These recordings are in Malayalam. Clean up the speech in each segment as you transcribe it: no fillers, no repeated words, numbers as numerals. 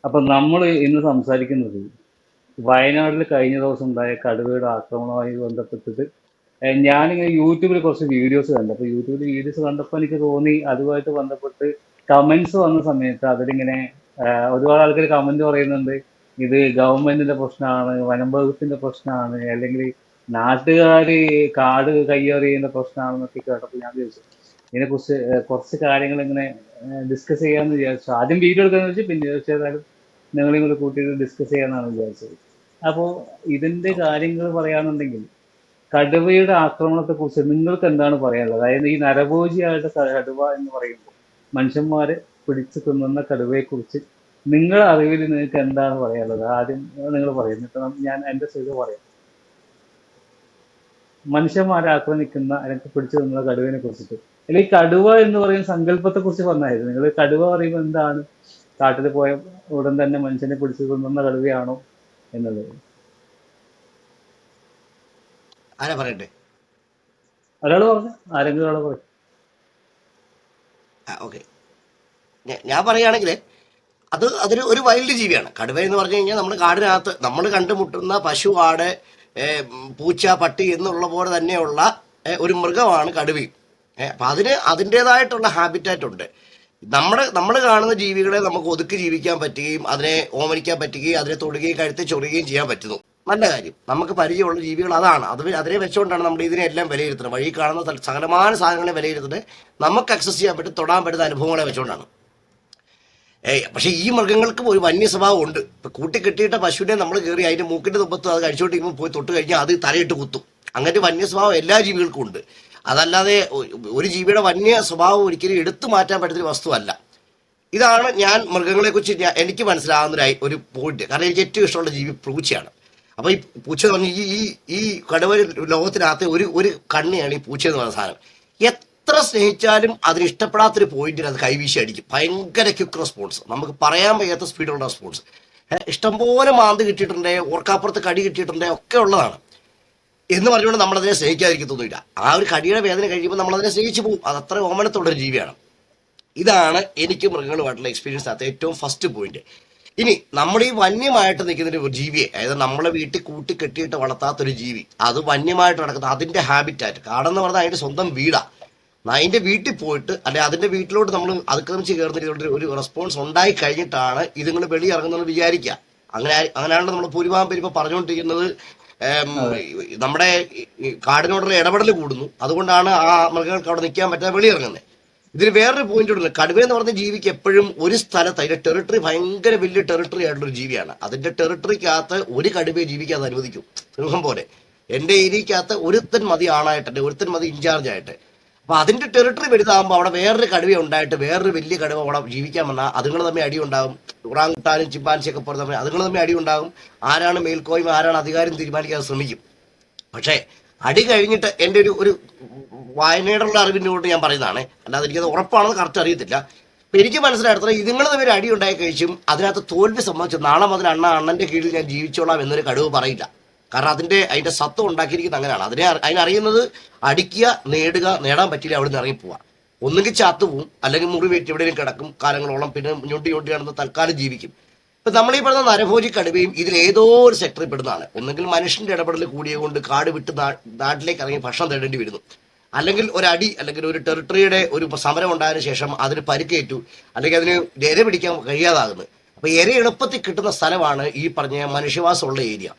അപ്പൊ നമ്മൾ ഇന്ന് സംസാരിക്കുന്നത് വയനാട്ടിൽ കഴിഞ്ഞ ദിവസം ഉണ്ടായ കടുവയുടെ ആക്രമണവുമായി ബന്ധപ്പെട്ടിട്ട് ഞാനിങ്ങനെ യൂട്യൂബിൽ കുറച്ച് വീഡിയോസ് കണ്ടു. അപ്പോൾ യൂട്യൂബിൽ വീഡിയോസ് കണ്ടപ്പോൾ എനിക്ക് തോന്നി അതുമായിട്ട് ബന്ധപ്പെട്ട് കമന്റ്സ് വന്ന സമയത്ത് അതിലിങ്ങനെ ഒരുപാട് ആൾക്കാർ കമന്റ് പറയുന്നുണ്ട്, ഇത് ഗവൺമെന്റിന്റെ പ്രശ്നമാണ്, വനം വകുപ്പിന്റെ പ്രശ്നമാണ്, അല്ലെങ്കിൽ നാട്ടുകാർ കാട് കയ്യേറിയതിന്റെ പ്രശ്നമാണെന്നൊക്കെ കേട്ടപ്പോൾ ഞാൻ ചോദിച്ചു ഇതിനെക്കുറിച്ച് കുറച്ച് കാര്യങ്ങൾ ഇങ്ങനെ ഡിസ്കസ് ചെയ്യാമെന്ന് വിചാരിച്ചു. ആദ്യം വീഡിയോ എടുക്കാന്ന് വെച്ച് പിന്നെ തീർച്ചയായിട്ടും നിങ്ങളെയും കൂടെ കൂട്ടിയിട്ട് ഡിസ്കസ് ചെയ്യാമെന്നാണ് വിചാരിച്ചത്. അപ്പോൾ ഇതിന്റെ ഓക്കെ. കാര്യങ്ങൾ പറയാനുണ്ടെങ്കിൽ കടുവയുടെ ആക്രമണത്തെ കുറിച്ച് നിങ്ങൾക്ക് എന്താണ് പറയാനുള്ളത്? അതായത് ഈ നരഭോജിയായിട്ട് കടുവ എന്ന് പറയുമ്പോൾ മനുഷ്യന്മാരെ പിടിച്ചു തിന്നുന്ന കടുവയെ കുറിച്ച് നിങ്ങളുടെ അറിവിൽ നിങ്ങൾക്ക് എന്താണ് പറയാനുള്ളത്? ആദ്യം നിങ്ങൾ പറയും, എന്നിട്ട് ഞാൻ എൻ്റെ സൈഡ് പറയാം. മനുഷ്യന്മാരെ ആക്രമിക്കുന്ന അല്ലെങ്കിൽ പിടിച്ചു തിന്നുന്ന കടുവയെ കുറിച്ചിട്ട്, അല്ലെങ്കിൽ കടുവ എന്ന് പറയുന്ന സങ്കല്പത്തെ കുറിച്ച് പറഞ്ഞായിരുന്നു. നിങ്ങൾ കടുവ പറയുമ്പോൾ എന്താണ്, കാട്ടിൽ പോയ ഉടൻ തന്നെ മനുഷ്യനെ പിടിച്ചു തിന്നുന്ന കടുവയാണോ എന്നുള്ളത് ആരാ പറയട്ടെ? ഒരാൾ പറഞ്ഞു, ആരെങ്കിലും ഒരാൾ പറയും. ഓക്കെ. ഞാൻ പറയുകയാണെങ്കിൽ അതൊരു ഒരു വൈൽഡ് ജീവിയാണ് കടുവ എന്ന് പറഞ്ഞു കഴിഞ്ഞാൽ. നമ്മുടെ കാടിനകത്ത് നമ്മൾ കണ്ടുമുട്ടുന്ന പശു, ആട്, പൂച്ച, പട്ടി എന്നുള്ള പോലെ തന്നെയുള്ള ഒരു മൃഗമാണ് കടുവയും. അപ്പൊ അതിൻ്റെതായിട്ടുള്ള ഹാബിറ്റാറ്റ് ഉണ്ട്. നമ്മൾ കാണുന്ന ജീവികളെ നമുക്ക് ഒതുക്കി ജീവിക്കാൻ പറ്റുകയും അതിനെ ഓമനിക്കാൻ പറ്റുകയും അതിനെ തൊടുകയും കഴുത്തി ചൊറിയുകയും ചെയ്യാൻ പറ്റുന്നു. നല്ല കാര്യം. നമുക്ക് പരിചയമുള്ള ജീവികൾ അതാണ്. അതിനെ വെച്ചുകൊണ്ടാണ് നമ്മൾ ഇതിനെല്ലാം വിലയിരുത്തുന്നത്. വഴി കാണുന്ന സകലമായ സാധനങ്ങളെ വിലയിരുത്തുന്നത് നമുക്ക് അക്സസ് ചെയ്യാൻ പറ്റും, തൊടാൻ പറ്റുന്ന അനുഭവങ്ങളെ വെച്ചുകൊണ്ടാണ്. പക്ഷെ ഈ മൃഗങ്ങൾക്കും ഒരു വന്യ സ്വഭാവം ഉണ്ട്. ഇപ്പൊ കൂട്ടിക്കെട്ടിയിട്ട പശുവിനെ നമ്മൾ കയറി അതിന്റെ മൂക്കിന്റെ തുമ്പത്ത് അത് കഴിച്ചോണ്ടിരിക്കുമ്പോൾ പോയി തൊട്ട് കഴിഞ്ഞാൽ അത് തലയിട്ട് കുത്തും. അങ്ങനെ വന്യ സ്വഭാവം എല്ലാ ജീവികൾക്കും ഉണ്ട്. അതല്ലാതെ ഒരു ജീവിയുടെ വന്യ സ്വഭാവം ഒരിക്കലും എടുത്തു മാറ്റാൻ പറ്റുന്ന ഒരു വസ്തുവല്ല. ഇതാണ് ഞാൻ മൃഗങ്ങളെ കുറിച്ച് എനിക്ക് മനസ്സിലാകുന്ന ഒരു പോയിന്റ്. കാരണം എനിക്ക് ഏറ്റവും ഇഷ്ടമുള്ള ജീവി പൂച്ചയാണ്. അപ്പൊ ഈ പൂച്ച എന്ന് പറഞ്ഞാൽ ഈ കടുവ ലോകത്തിനകത്ത് ഒരു കണ്ണിയാണ് ഈ പൂച്ച എന്ന് പറയുന്ന സാധനം. എത്ര സ്നേഹിച്ചാലും അതിന് ഇഷ്ടപ്പെടാത്തൊരു പോയിന്റിൽ അത് കൈവീശി അടിക്കും. ഭയങ്കര ക്വിക്ക് റെസ്പോൺസ്, നമുക്ക് പറയാൻ വയ്യാത്ത സ്പീഡുള്ള റെസ്പോൺസ്. ഇഷ്ടംപോലെ മാന്ത് കിട്ടിയിട്ടുണ്ട്, ഓർക്കാപ്പുറത്ത് കടി കിട്ടിയിട്ടുണ്ട്, ഒക്കെ ഉള്ളതാണ്. എന്ന് പറഞ്ഞുകൊണ്ട് നമ്മളതിനെ സ്നേഹിക്കാതിരിക്കത്തൊന്നുമില്ല. ആ ഒരു കടിയുടെ വേദന കഴിയുമ്പോൾ നമ്മളതിനെ സ്നേഹിച്ചു പോകും. അത് അത്ര ഓമനത്തുള്ളൊരു ജീവിയാണ്. ഇതാണ് എനിക്ക് മൃഗങ്ങളുമായിട്ടുള്ള എക്സ്പീരിയൻസ് അകത്ത് ഏറ്റവും ഫസ്റ്റ് പോയിന്റ്. ഇനി നമ്മൾ ഈ വന്യമായിട്ട് നിൽക്കുന്ന ഒരു ജീവിയെ, അതായത് നമ്മളെ വീട്ടിൽ കൂട്ടി കെട്ടിയിട്ട് വളർത്താത്തൊരു ജീവി, അത് വന്യമായിട്ട് നടക്കുന്നത് അതിന്റെ ഹാബിറ്റായിട്ട്, കാടെന്ന് പറഞ്ഞാൽ അതിന്റെ സ്വന്തം വീടാ. അതിന്റെ വീട്ടിൽ പോയിട്ട് അല്ലെ അതിന്റെ വീട്ടിലോട്ട് നമ്മൾ അതിക്രമിച്ച് കയറുന്ന ഒരു റെസ്പോൺസ് ഉണ്ടായി കഴിഞ്ഞിട്ടാണ് ഇതുങ്ങൾ വെളിയിറങ്ങുന്നത് വിചാരിക്കുക. അങ്ങനെയാണല്ലോ നമ്മൾ ഭൂരിഭാഗം പേര് ഇപ്പൊ പറഞ്ഞുകൊണ്ടിരിക്കുന്നത്. നമ്മുടെ കാടിനോടുള്ള ഇടപെടൽ കൂടുന്നു, അതുകൊണ്ടാണ് ആ മൃഗങ്ങൾക്ക് അവിടെ നിൽക്കാൻ പറ്റാതെ വെളിയിറങ്ങുന്നത്. ഇതിന് വേറൊരു പോയിന്റ് ഉണ്ട്. കടുവ എന്ന് പറഞ്ഞ ജീവിക്ക് എപ്പോഴും ഒരു സ്ഥലത്ത് അതിന്റെ ടെറിട്ടറി ഭയങ്കര വലിയ ടെറിട്ടറി ആയിട്ടുള്ള ജീവിയാണ്. അതിന്റെ ടെറിട്ടറിക്കകത്ത് ഒരു കടുവയെ ജീവിക്കാൻ അനുവദിക്കും, സിംഹം പോലെ. എന്റെ ഏരിയക്കകത്ത് ഒരുത്തൻ മതി ആണായിട്ട്, ഒരുത്തൻ മതി ഇൻചാർജ് ആയിട്ട്. അപ്പൊ അതിന്റെ ടെറിട്ടറി വലുതാകുമ്പോൾ അവിടെ വേറൊരു കടുവ ഉണ്ടായിട്ട് വേറൊരു വലിയ കടുവ അവിടെ ജീവിക്കാൻ വന്നാൽ അതുങ്ങൾ തമ്മിൽ അടി ഉണ്ടാകും. ഉറാങ്കുട്ടാനും ചിമ്പാൻസിയൊക്കെ പോലെ തമ്മിൽ അതുങ്ങൾ തമ്മിൽ അടി ഉണ്ടാകും. ആരാണ് മേൽക്കോയ്മ ആരാണ് അധികാരം തീരുമാനിക്കാൻ ശ്രമിക്കും. പക്ഷേ അടി കഴിഞ്ഞിട്ട് എൻ്റെ ഒരു വായനയോടുള്ള അറിവിൻ്റെ കൊണ്ട് ഞാൻ പറയുന്നതാണ്, അല്ലാതെ എനിക്കത് ഉറപ്പാണെന്ന് കറക്റ്റ് അറിയത്തില്ല. അപ്പൊ എനിക്ക് മനസ്സിലായിടത്തോളം ഇതുങ്ങൾ തമ്മിൽ അടി ഉണ്ടായി കഴിച്ചും അതിനകത്ത് തോൽവി സംബന്ധിച്ച് നാളെ മുതൽ അണ്ണന്റെ കീഴിൽ ഞാൻ ജീവിച്ചോളാം എന്നൊരു കടുവ പറയില്ല. കാരണം അതിന്റെ സത്വം ഉണ്ടാക്കിയിരിക്കുന്നത് അങ്ങനെയാണ്. അതിനറിയുന്നത് അടിക്കുക, നേടാൻ പറ്റില്ല, അവിടെ നിന്ന് ഇറങ്ങിപ്പോവാ. ഒന്നുകിൽ ചാത്തുപോവും, അല്ലെങ്കിൽ മുറിവേറ്റ് എവിടെയും കിടക്കും കാലങ്ങളോളം, പിന്നെ ഞൊണ്ടി നടന്ന് തൽക്കാലം ജീവിക്കും. ഇപ്പൊ നമ്മൾ ഈ പറയുന്ന നരഭോജി കടുവയും ഇതിൽ ഏതോ ഒരു സെക്ടറിൽ പെടുന്നതാണ്. ഒന്നെങ്കിൽ മനുഷ്യന്റെ ഇടപെടൽ കൂടിയ കൊണ്ട് കാട് വിട്ട് നാട്ടിലേക്ക് ഇറങ്ങി ഭക്ഷണം തേടേണ്ടി വരുന്നു, അല്ലെങ്കിൽ ഒരടി, അല്ലെങ്കിൽ ഒരു ടെറിട്ടറിയുടെ ഒരു സമരം ഉണ്ടായതിനു ശേഷം അതിന് പരിക്കേറ്റു, അല്ലെങ്കിൽ അതിന് ഇര പിടിക്കാൻ കഴിയാതാകുന്നു. അപ്പൊ ഇര എളുപ്പത്തിൽ കിട്ടുന്ന സ്ഥലമാണ് ഈ പറഞ്ഞ മനുഷ്യവാസമുള്ള ഏരിയ.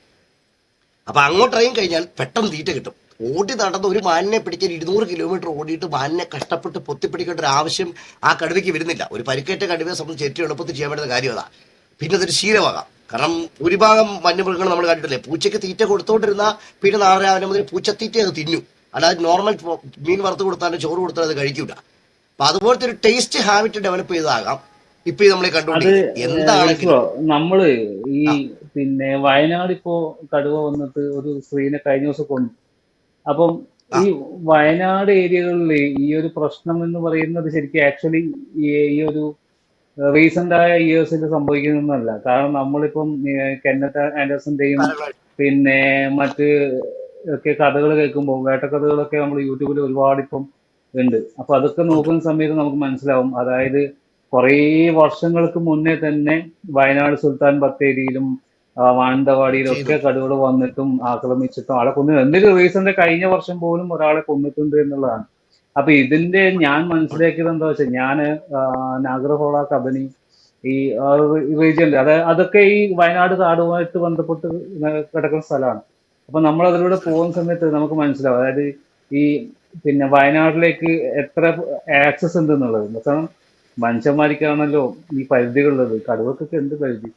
അപ്പൊ അങ്ങോട്ട് ഇറങ്ങി കഴിഞ്ഞാൽ പെട്ടെന്ന് തീറ്റ കിട്ടും. ഓടി നടന്ന് ഒരു മാനിനെ പിടിക്കാൻ 200 കിലോമീറ്റർ ഓടിയിട്ട് മാനിനെ കഷ്ടപ്പെട്ട് പൊത്തിപ്പിടിക്കേണ്ട ഒരു ആവശ്യം ആ കടുവയ്ക്ക് വരുന്നില്ല. ഒരു പരിക്കേറ്റ കടുവയെ സംബന്ധിച്ച് ഏറ്റവും എളുപ്പത്തിൽ ചെയ്യാൻ പറ്റുന്ന കാര്യം അതാ. പിന്നെ അതൊരു ശീലമാകാം. കാരണം ഭൂരിഭാഗം വന്യമൃഗങ്ങൾ നമ്മൾ കണ്ടിട്ടില്ലേ, പൂച്ചയ്ക്ക് തീറ്റ കൊടുത്തോണ്ടിരുന്ന പിന്നെ നാളെ രാവിലെ മുതൽ പൂച്ചത്തീറ്റ അത് തിന്നു, അല്ലാതെ നോർമൽ മീൻ വറുത്ത് കൊടുത്താലും ചോറ് കൊടുത്താലും അത് കഴിക്കൂല. അപ്പൊ അതുപോലത്തെ ഒരു ടേസ്റ്റ് ഹാബിറ്റ് ഡെവലപ്പ് ചെയ്തതാകാം ഇപ്പൊ നമ്മൾ അത് കണ്ടുകൊണ്ടിരിക്കുന്നത് എന്താണെങ്കിലും. നമ്മള് ഈ ആ പിന്നെ വയനാട് ഇപ്പോ കടുവ വന്നിട്ട് ഒരു സ്ത്രീനെ കഴിഞ്ഞ ദിവസം കൊന്നു. അപ്പം ആ ഈ വയനാട് ഏരിയകളിൽ ഈ ഒരു പ്രശ്നം എന്ന് പറയുന്നത് ശരിക്കും ആക്ച്വലി ഈ ഒരു റീസെന്റ് ആയ ഇയേഴ്സിൽ സംഭവിക്കുന്നതല്ല. കാരണം നമ്മളിപ്പം കെന്നത്ത് ആൻഡേഴ്സന്റെയും കാലങ്ങളായിട്ട്. പിന്നെ മറ്റ് ഒക്കെ കഥകൾ കേൾക്കുമ്പോൾ, വേട്ടക്കഥകളൊക്കെ നമ്മൾ യൂട്യൂബിൽ ഒരുപാട് ഇപ്പം ഉണ്ട്. അപ്പൊ അതൊക്കെ ഉണ്ട്. നോക്കുന്ന സമയത്ത് നമുക്ക് മനസ്സിലാവും. അതായത് കുറേ വർഷങ്ങൾക്ക് മുന്നേ തന്നെ വയനാട് സുൽത്താൻ ബത്തേരിയിലും മാനന്തവാടിയിലും ചെയ്തു. ഒക്കെ കടുവകൾ വന്നിട്ടും ആക്രമിച്ചിട്ടും ആളെ കൊന്നു. എന്തൊരു റീസന്റെ കഴിഞ്ഞ വർഷം പോലും ഒരാളെ കൊന്നിട്ടുണ്ട് എന്നുള്ളതാണ്. അപ്പൊ ഇതിന്റെ ഞാൻ മനസ്സിലാക്കിയത് എന്താ വെച്ചാൽ ഞാന് നാഗർഹോള കബനി ഈ റീജിയനിൽ അതൊക്കെ ഈ വയനാട് കാടുമായിട്ട് ബന്ധപ്പെട്ട് കിടക്കുന്ന സ്ഥലമാണ്. അപ്പൊ നമ്മൾ അതിലൂടെ പോകുന്ന സമയത്ത് നമുക്ക് മനസ്സിലാവും, അതായത് ഈ പിന്നെ വയനാട്ടിലേക്ക് എത്ര ആക്സസ് ഉണ്ട് എന്നുള്ളത്. കാരണം മനുഷ്യന്മാർക്കാണല്ലോ ഈ പരിധികളുള്ളത്, കടുവക്കൊക്കെ എന്ത് പരിധി.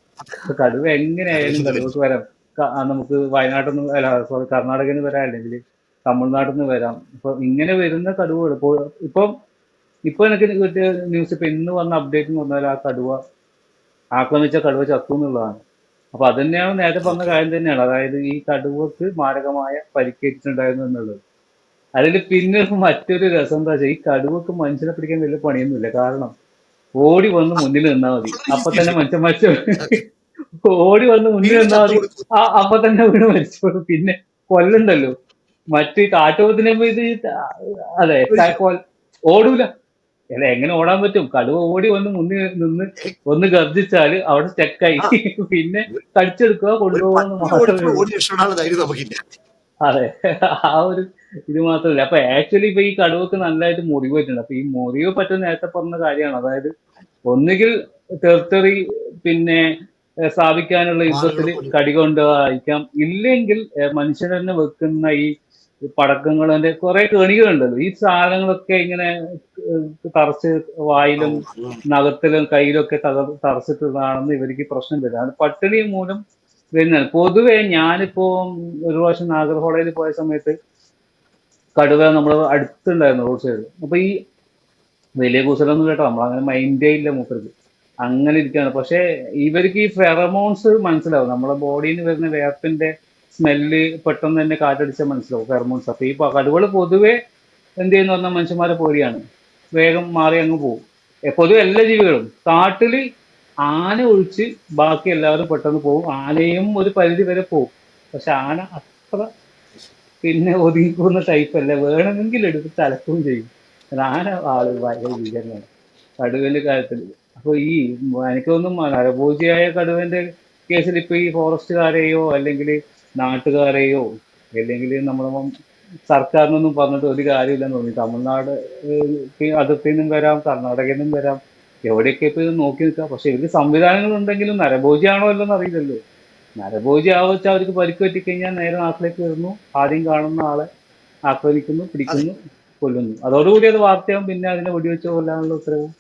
ഇപ്പൊ കടുവ എങ്ങനെയായാലും വരുന്നത് കടുവക്ക് വരുന്നു. വരാം. നമുക്ക് വയനാട്ടിൽ നിന്ന് അല്ല സോറി കർണാടകയിൽ നിന്ന് വരാം, അല്ലെങ്കിൽ തമിഴ്നാട്ടിൽ നിന്ന് വരാം. ഇപ്പൊ ഇങ്ങനെ വരുന്ന കടുവകൾ ഇപ്പം ഇപ്പൊ എനിക്ക് കിട്ടിയ ന്യൂസ്, ഇപ്പൊ ഇന്ന് വന്ന അപ്ഡേറ്റ് എന്ന് പറഞ്ഞാൽ ആ കടുവ ആക്രമിച്ച കടുവ ചത്തു എന്നുള്ളതാണ്. അപ്പൊ അത് തന്നെയാണ് നേരത്തെ പറഞ്ഞ ഓക്കെ. കാര്യം തന്നെയാണ്, അതായത് ഈ കടുവക്ക് മാരകമായ പരിക്കേറ്റിട്ടുണ്ടായിരുന്നു എന്നുള്ളത്. അതിൽ പിന്നെ മറ്റൊരു രസം എന്താ വെച്ചാൽ ഈ കടുവക്ക് മനുഷ്യനെ പിടിക്കാൻ വലിയ പണിയൊന്നുമില്ല. കാരണം ഓടി വന്ന് മുന്നിൽ നിന്നാൽ മതി, വളരെ അപ്പൊ തന്നെ ഈസിയല്ലേ. മനുഷ്യൻ ഓടി വന്ന് മുന്നിൽ വീണ് നിന്നാൽ ചത്തു മതി, കൊടുക്കും. അപ്പൊ തന്നെ വീണ് മരിച്ചോളൂ. പിന്നെ കൊല്ലണ്ടല്ലോ. മറ്റു കാട്ടുപോത്തിനെ ഇത് അതെ ഒരിക്കലും. ഓടൂല. അല്ല എങ്ങനെ ഓടാൻ പറ്റും? കടുവ ഓടി വന്ന് മുന്നിൽ നിന്ന് ഏ, ഒന്ന് ഗർജിച്ചാല് അവിടെ സ്റ്റക്കായി. ആ പിന്നെ ഒരു കടിച്ചെടുക്കുക, ഒരു കൊണ്ടുപോകുക എന്ന് പട്ടി മാത്രമേ ഓടിക്കുമ്പോൾ ഉള്ളൂ. ഓടി രക്ഷപ്പെടാനുള്ള ധൈര്യം നമുക്കില്ല. അതെ. ആ ഒരു ഇത് മാത്രമല്ല. അപ്പൊ ആക്ച്വലി ഇപ്പൊ ഈ കടുവക്ക് നല്ലതായിട്ട് മുറിവ് പറ്റുന്നുണ്ട്. അപ്പൊ ഈ മുറിവ് പറ്റുന്ന നേരത്തെ പറഞ്ഞ കാര്യമാണ്. അതായത് ഒന്നുകിൽ ടെറിട്ടറി പിന്നെ സ്ഥാപിക്കാനുള്ള യുദ്ധത്തിൽ വാറുകൾ പോലും. കടി കൊണ്ടായിരിക്കാം, ഇല്ലെങ്കിൽ മനുഷ്യർ തന്നെ വെക്കുന്ന ഈ പടക്കങ്ങളുടെ കുറെ കെണികളുണ്ടല്ലോ, ഈ സാധനങ്ങളൊക്കെ ഇങ്ങനെ തറച്ച് ഓ, വായിലും ഉം. നഖത്തിലും കയ്യിലൊക്കെ തറച്ചിട്ടുള്ളതാണെന്ന് ഇവർക്ക് പ്രശ്നം വരിക. അത് പട്ടിണി മൂലം വരുന്നതാണ്. പൊതുവെ ഞാനിപ്പോ ഒരു പ്രാവശ്യം നാഗർഹോളയിൽ പോയ സമയത്ത് കടുവ നമ്മൾ അടുത്തുണ്ടായിരുന്നു റോഡ് സൈഡ്. അപ്പൊ ഈ വലിയ കുസലൊന്നും കേട്ടോ, നമ്മളങ്ങനെ മൈൻഡേ ഇല്ല മൂപ്പർക്ക്, അങ്ങനെ ഇരിക്കുകയാണ്. പക്ഷെ ഇവർക്ക് ഈ ഫെറമോൺസ് മനസ്സിലാവും, നമ്മുടെ ബോഡിയിൽ നിന്ന് വരുന്ന വേർപ്പിന്റെ സ്മെല്ല് പെട്ടെന്ന് തന്നെ കാറ്റടിച്ചാൽ മനസ്സിലാവും ഫെറമോൺസ്. അപ്പൊ ഈ കടുവകൾ പൊതുവെ എന്ത് ചെയ്യുന്ന പറഞ്ഞാൽ മനുഷ്യന്മാരെ പോലെയാണ്, വേഗം മാറി അങ്ങ് പോകും. പൊതുവെ എല്ലാ ജീവികളും കാട്ടില് ആന ഒഴിച്ച് ബാക്കി എല്ലാവരും പെട്ടെന്ന് പോകും. ആനയും ഒരു പരിധി വരെ പോകും. പക്ഷെ ആന അത്ര പിന്നെ ഒതുങ്ങിക്കുന്ന ടൈപ്പ് അല്ല, വേണമെങ്കിൽ എടുത്ത് തലക്കുകയും ചെയ്യും. ആന ആള് ഭയങ്കര ഭീകരനാണ് കടുവന്റെ കാര്യത്തിൽ. അപ്പൊ ഈ എനിക്കൊന്നും നരഭോജിയായ കടുവന്റെ കേസിൽ ഇപ്പൊ ഈ ഫോറസ്റ്റുകാരെയോ അല്ലെങ്കിൽ നാട്ടുകാരെയോ അല്ലെങ്കിൽ നമ്മളെ സർക്കാരിനൊന്നും പറഞ്ഞിട്ട് ഒരു കാര്യമില്ലെന്ന് തോന്നി. തമിഴ്നാട് അതിർത്തിയിൽ നിന്നും വരാം, കർണാടകയിൽ നിന്നും വരാം, എവിടെയൊക്കെ ഇപ്പൊ ഇത് നോക്കി നിൽക്കാം. പക്ഷെ ഇവർക്ക് സംവിധാനങ്ങൾ ഉണ്ടെങ്കിലും നരഭോജിയാണോ അല്ലെന്ന് അറിയില്ലല്ലോ. നരഭോജി ആവച്ച അവർക്ക് പരിക്ക് പറ്റിക്കഴിഞ്ഞാൽ നേരെ നാട്ടിലേക്ക് വരുന്നു, ആദ്യം കാണുന്ന ആളെ ആക്രമിക്കുന്നു, അതെ. പിടിക്കുന്നു, കൊല്ലുന്നു. അതോടുകൂടി അത് വാർത്തയാവും. പിന്നെ അതിനെ വെടിവെച്ച് കൊല്ലാനുള്ള ഉത്തരവും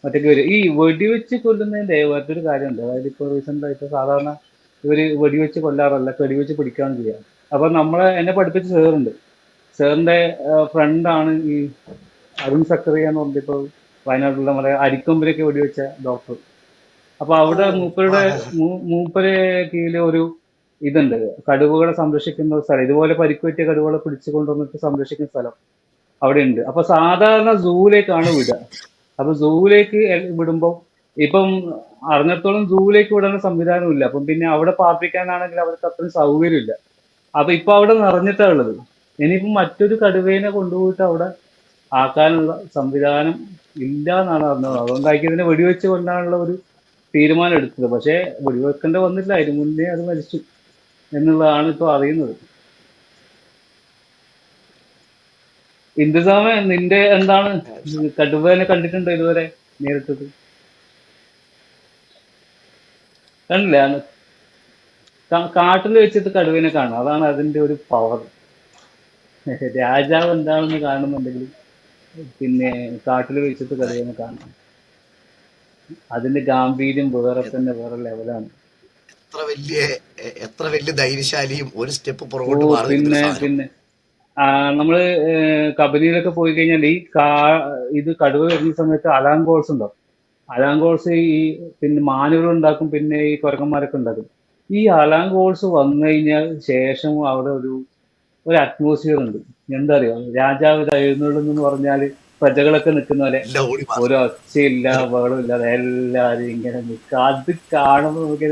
മറ്റൊക്കെ വരും. ഈ വെടിവെച്ച് കൊല്ലുന്നതിന്റെ മറ്റൊരു കാര്യമുണ്ട്. അതായത് ഇപ്പോൾ റീസെന്റ് ആയിട്ട് സാധാരണ ഇവര് വെടിവെച്ച് കൊല്ലാറല്ല, വെടിവെച്ച് പിടിക്കുകയാണ് ചെയ്യുക. അപ്പൊ നമ്മളെ എന്നെ പഠിപ്പിച്ച സാറുണ്ട്. സാറിന്റെ ഫ്രണ്ടാണ് ഈ അരുൺ സക്കറിയ എന്ന് പറഞ്ഞിട്ട് ഇപ്പോൾ വയനാട്ടിലുള്ള നമ്മുടെ അരിക്കൊമ്പിലൊക്കെ വെടിവെച്ച ഡോക്ടർ. അപ്പൊ ഓ, അവിടെ ആ, മൂപ്പരുടെ ആ, ആ. മൂപ്പരെ കീഴിൽ ഒരു ഇതുണ്ട്, കടുവകളെ സംരക്ഷിക്കുന്ന ഒരു സ്ഥലം. ഇതുപോലെ പരിക്കുപറ്റിയ കടുവകളെ പിടിച്ചു കൊണ്ടുവന്നിട്ട് സംരക്ഷിക്കുന്ന സ്ഥലം അവിടെ ഉണ്ട്. അപ്പൊ സാധാരണ സൂവിലേക്കാണ് വിടുക. അപ്പൊ സൂവിലേക്ക് വിടുമ്പോൾ ഇപ്പം അറിഞ്ഞിടത്തോളം സൂവിലേക്ക് വിടാനുള്ള സംവിധാനം ഇല്ല. അപ്പം പിന്നെ അവിടെ പാർപ്പിക്കാനാണെങ്കിൽ അവർക്ക് അത്രയും സൗകര്യമില്ല. അപ്പൊ ഇപ്പൊ അവിടെ നിറഞ്ഞിട്ടാ ഉള്ളത്. ഇനിയിപ്പം മറ്റൊരു കടുവേനെ കൊണ്ടുപോയിട്ട് അവിടെ ആക്കാനുള്ള സംവിധാനം ഇല്ല എന്നാണ് അറിഞ്ഞത്. അതുകൊണ്ടായിരിക്കും ഇതിനെ വെടിവെച്ച് കൊല്ലാനുള്ള ഒരു തീരുമാനം എടുത്തത്. പക്ഷേ വെടിവെക്കേണ്ട വന്നില്ല, അതിന് മുന്നേ അത് മരിച്ചു എന്നുള്ളതാണ് ഇപ്പൊ അറിയുന്നത്. ഇന്ദുസാമ, നിന്റെ എന്താണ്, കടുവേനെ കണ്ടിട്ടുണ്ടോ ഇതുവരെ നേരിട്ടത്? കണ്ടില്ല. കാട്ടിൽ വെച്ചിട്ട് കടുവേനെ കാണാം, അതാണ് അതിന്റെ ഒരു പവർ. രാജാവ് എന്താണെന്ന് കാണുന്നുണ്ടെങ്കിൽ പിന്നെ കാട്ടിൽ വെച്ചിട്ട് കടുവേനെ കാണാം. അതിന്റെ ഗാംഭീര്യം വേറെ തന്നെ, വേറെ ലെവലാണ്. എത്ര വലിയ എത്ര വലിയ ധൈര്യശാലിയും ഒരു സ്റ്റെപ്പ് ഓ പുറകോട്ട് മാറി നിൽക്കുന്ന ഒരു പിന്നെ സാധനം. പിന്നെ നമ്മള് കബനിയിലൊക്കെ പോയി കഴിഞ്ഞാൽ ഈ ഇത് കടുവ വരുന്ന സമയത്ത് അലാം കോൾസ് ഉണ്ടാവും. അലാം കോൾസ് ഈ പിന്നെ മാനുകൾ ഉണ്ടാക്കും, പിന്നെ ഈ കുരങ്ങന്മാരൊക്കെ ഉണ്ടാക്കും. ഈ അലാം കോൾസ് വന്നു കഴിഞ്ഞാൽ ശേഷം അവിടെ ഒരു അറ്റ്മോസ്ഫിയർ ഉണ്ട്. എന്താ അറിയോ, രാജാവ് എഴുന്നള്ളുന്നു എന്ന് പറഞ്ഞാല് പ്രജകളൊക്കെ നിൽക്കുന്ന പോലെ എല്ലാം ഓടി ഒരു മാറും. ഒച്ചയില്ല, ബഹളമില്ലാതെ എല്ലാരും ഇങ്ങനെ നിൽക്കുക. അത് കാണുമ്പോൾ നമുക്ക്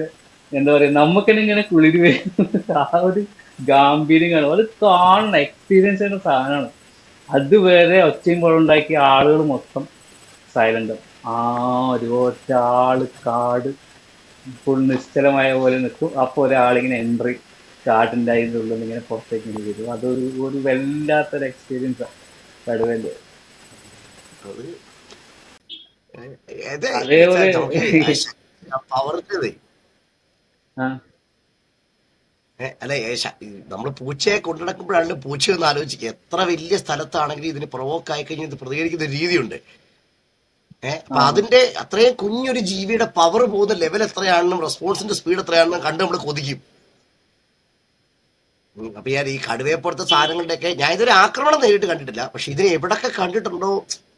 എന്താ പറയാ, നമുക്ക് തന്നെ ഇങ്ങനെ കുളിര് വരും. ആ ഒരു ഗാംഭീര്യം കാണും. അത് കാണണം, എക്സ്പീരിയൻസ് ചെയ്യുന്ന സാധനമാണ്. അതുവരെ ഒച്ചയും ബഹളം ഉണ്ടാക്കി ആളുകൾ മൊത്തം സൈലന്റ്. ആ ഒരു ഒറ്റ ആള് കാട് ഫുൾ നിശ്ചലമായ പോലെ നിൽക്കും. അപ്പോൾ ഒരാളിങ്ങനെ എൻട്രി കാട്ടിൻ്റെ അതിൻ്റെ ഉള്ളിൽ നിന്ന് ഇങ്ങനെ പുറത്തേക്ക് ഇങ്ങനെ വരും. അതൊരു ഒരു വല്ലാത്തൊരു എക്സ്പീരിയൻസാണ് കടുവൻ്റെ. അത് അതെ അതേപോലെ നമുക്ക് പവറിന്റെ ആ അല്ലെ നമ്മൾ പൂച്ചയെ കൊണ്ടുനടക്കുമ്പോഴാണല്ലോ പൂച്ച ഒന്ന് ആലോചിക്കുക. എത്ര വലിയ സ്ഥലത്താണെങ്കിലും ഇതിന് പ്രൊവോക്ക് ആയി കഴിഞ്ഞാൽ ഇത് പ്രതികരിക്കുന്ന ഒരു രീതിയുണ്ട്. ആ അപ്പൊ അതിന്റെ അത്രയും കുഞ്ഞൊരു ജീവിയുടെ പവർ പോകുന്ന ലെവൽ എത്രയാണെന്നും റെസ്പോൺസിന്റെ സ്പീഡ് എത്രയാണെന്നും കണ്ട് നമ്മൾ കൊതിക്കും. അപ്പൊ ഞാൻ ഈ കടുവയെപ്പോലത്തെ സാധനങ്ങളുടെയൊക്കെ ഞാൻ ഇതൊരു ആക്രമണം നേരിട്ട് കണ്ടിട്ടില്ല, പക്ഷെ ഇതിനെ എവിടൊക്കെ കണ്ടിട്ടുണ്ടോ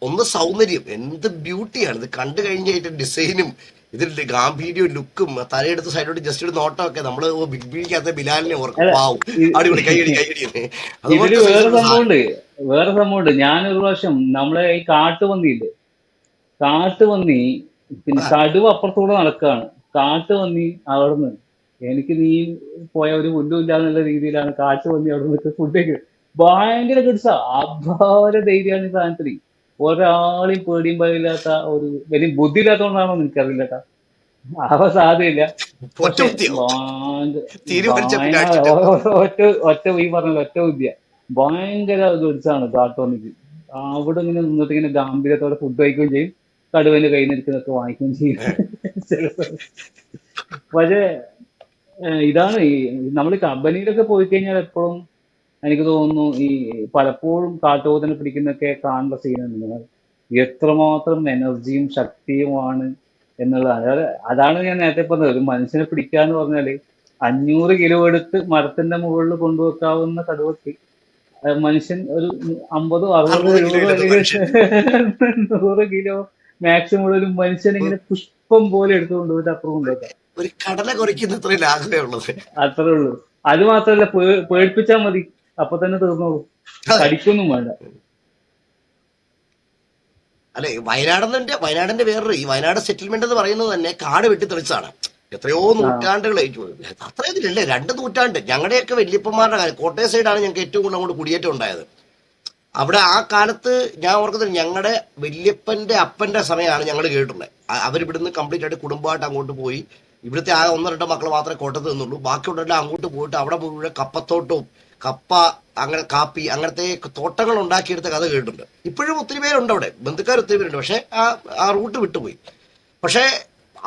ഒന്ന് സൗന്ദര്യം, എന്ത് ബ്യൂട്ടിയാണ് ഇത് കണ്ടു കഴിഞ്ഞാൽ. ഡിസൈനും ഇതിന്റെ ഗാംഭീര്യവും ലുക്കും തലയെടുത്ത് സൈഡോട്ട് ജസ്റ്റ് ഒരു നോട്ടമൊക്കെ നമ്മള് ബിഗ് ബിക്കകത്ത് ബിലാലിനെ ഓർക്കും, അല്ല പാവും അടിപൊളി കൈയടി കൈയടി ഇതില് അതുപോലത്തെ വേറെ സൈസുള്ള സാധനം. സംഭവമുണ്ട്. വേറെ സംഭവമുണ്ട്. ഞാനൊരു പ്രാവശ്യം നമ്മളെ ഈ കാട്ടുപന്നിയില്ലേ, കാട്ടുപന്നി പിന്നെ ആ, കടുവ അപ്പുറത്തൂടെ നടക്കുകയാണ്. കാട്ടുപന്നി അവിടുന്ന് എനിക്ക് നീ പോയ ഒരു പുല്ലും ഇല്ലാന്നുള്ള രീതിയിലാണ് കാട്ടുപന്നി അവിടെ നിന്ന് ഫുഡ് കഴിക്കുന്നത്. ഭയങ്കര കിഡ്സാ, അപാര ധൈര്യമാണ് ഈ സാധനത്തിന്. ഒരാളെയും പേടിയും ഭയമില്ലാത്ത ഒരു വലിയ ബുദ്ധി ഇല്ലാത്തതുകൊണ്ടാണോ എനിക്കറിയില്ല കേട്ടാ. അവ സാധ്യമില്ല. ഒറ്റ പക്ഷെ ബുദ്ധിയോ തീരുമാനിച്ച പിന്നെ ഭയങ്കര അടിച്ചിട്ട് ഒറ്റ ഒറ്റ ഈ പറഞ്ഞ ഒറ്റ വിദ്യ ഭയങ്കര ഗഡ്സാണ് കാട്ടുപന്നിക്ക്. അവിടെ ഇങ്ങനെ നിന്നിട്ട് ഇങ്ങനെ ഗാംഭീര്യത്തോടെ ഫുഡ് കഴിക്കുകയും ചെയ്യും, കടുവന്റെ കയ്യിൽ നിന്ന് ഇരിക്കുന്നതൊക്കെ വാങ്ങിക്കുകയും ചെയ്യും. ചില സമയത്ത്. പക്ഷേ ഇതാണ് ഈ നമ്മൾ കമ്പനിയിലൊക്കെ പോയി കഴിഞ്ഞാൽ എപ്പോഴും എനിക്ക് തോന്നുന്നു ഈ പലപ്പോഴും കാട്ടുപോത്തിനെ പിടിക്കുന്നൊക്കെ കാണുന്ന സീനുണ്ട്. എത്രമാത്രം എനർജിയും ശക്തിയുമാണ് എന്നുള്ളതാണ്. അതാണ് ഞാൻ നേരത്തെ പറഞ്ഞത്. ഒരു മനുഷ്യനെ പിടിക്കാന്ന് പറഞ്ഞാല് 500 കിലോ എടുത്ത് മരത്തിന്റെ മുകളിൽ കൊണ്ടുവെക്കാവുന്ന കടുവയ്ക്ക് മനുഷ്യൻ ഒരു 50 60 60 കിലോ 70 ഇല്ലാത്ത അല്ലെങ്കിൽ മനുഷ്യൻ 100 കിലോ മാക്സിമം ഒരു മനുഷ്യൻ ഇങ്ങനെ പുഷ്പം പോലെ എടുത്തു കൊണ്ടുപോയിട്ട് അപ്പുറം കൊണ്ടുവെക്കാം. ഒരു കടല കുറയ്ക്കുന്ന ഇത്രയും ലാഘവേ ഉള്ളത്. അത്രേ ഉള്ളൂ. അത് മാത്രല്ല പേടിപ്പിച്ചാൽ മതി, അപ്പൊ തന്നെ തീർന്നോളൂ. അതെ. കടിക്കൊന്നും വേണ്ട. അല്ലെ വയനാടിന്റെ വേറൊരു ഈ വയനാട് സെറ്റിൽമെന്റ് എന്ന് പറയുന്നത് തന്നെ കാട് വെട്ടി തെളിച്ചാണ്. എത്രയോ ആ നൂറ്റാണ്ടുകൾ അത്രയതിലല്ലേ 2 നൂറ്റാണ്ട്. ഞങ്ങളുടെയൊക്കെ വല്യപ്പന്മാരുടെ കാലം കോട്ടയം സൈഡാണ് ഞങ്ങൾക്ക് ഏറ്റവും കൂടുതൽ അങ്ങോട്ട് കുടിയേറ്റം ഉണ്ടായത്. അവിടെ ആ കാലത്ത് ഞാൻ ഓർക്കുന്നത് ഞങ്ങളുടെ വല്യപ്പന്റെ അപ്പന്റെ സമയമാണ് ഞങ്ങൾ കേട്ടിട്ടുള്ളത്. അവരിവിടുന്ന് കംപ്ലീറ്റ് ആയിട്ട് കുടുംബമായിട്ട് അങ്ങോട്ട് പോയി. ഇവിടുത്തെ ആ 1 2 മക്കൾ മാത്രമേ കോട്ടയത്ത് നിന്നുള്ളൂ. ബാക്കിയുള്ളവരെല്ലാം അങ്ങോട്ട് പോയിട്ട് അവിടെ മുഴുവൻ കപ്പത്തോട്ടവും കപ്പ അങ്ങനെ കാപ്പി അങ്ങനത്തെ തോട്ടങ്ങൾ ഉണ്ടാക്കിയെടുത്ത കഥ കേട്ടിട്ടുണ്ട്. ഇപ്പോഴും ഒത്തിരി പേരുണ്ട് അവിടെ, ബന്ധുക്കാർ ഒത്തിരി പേരുണ്ട്. പക്ഷെ ആ റൂട്ട് വിട്ടുപോയി. പക്ഷേ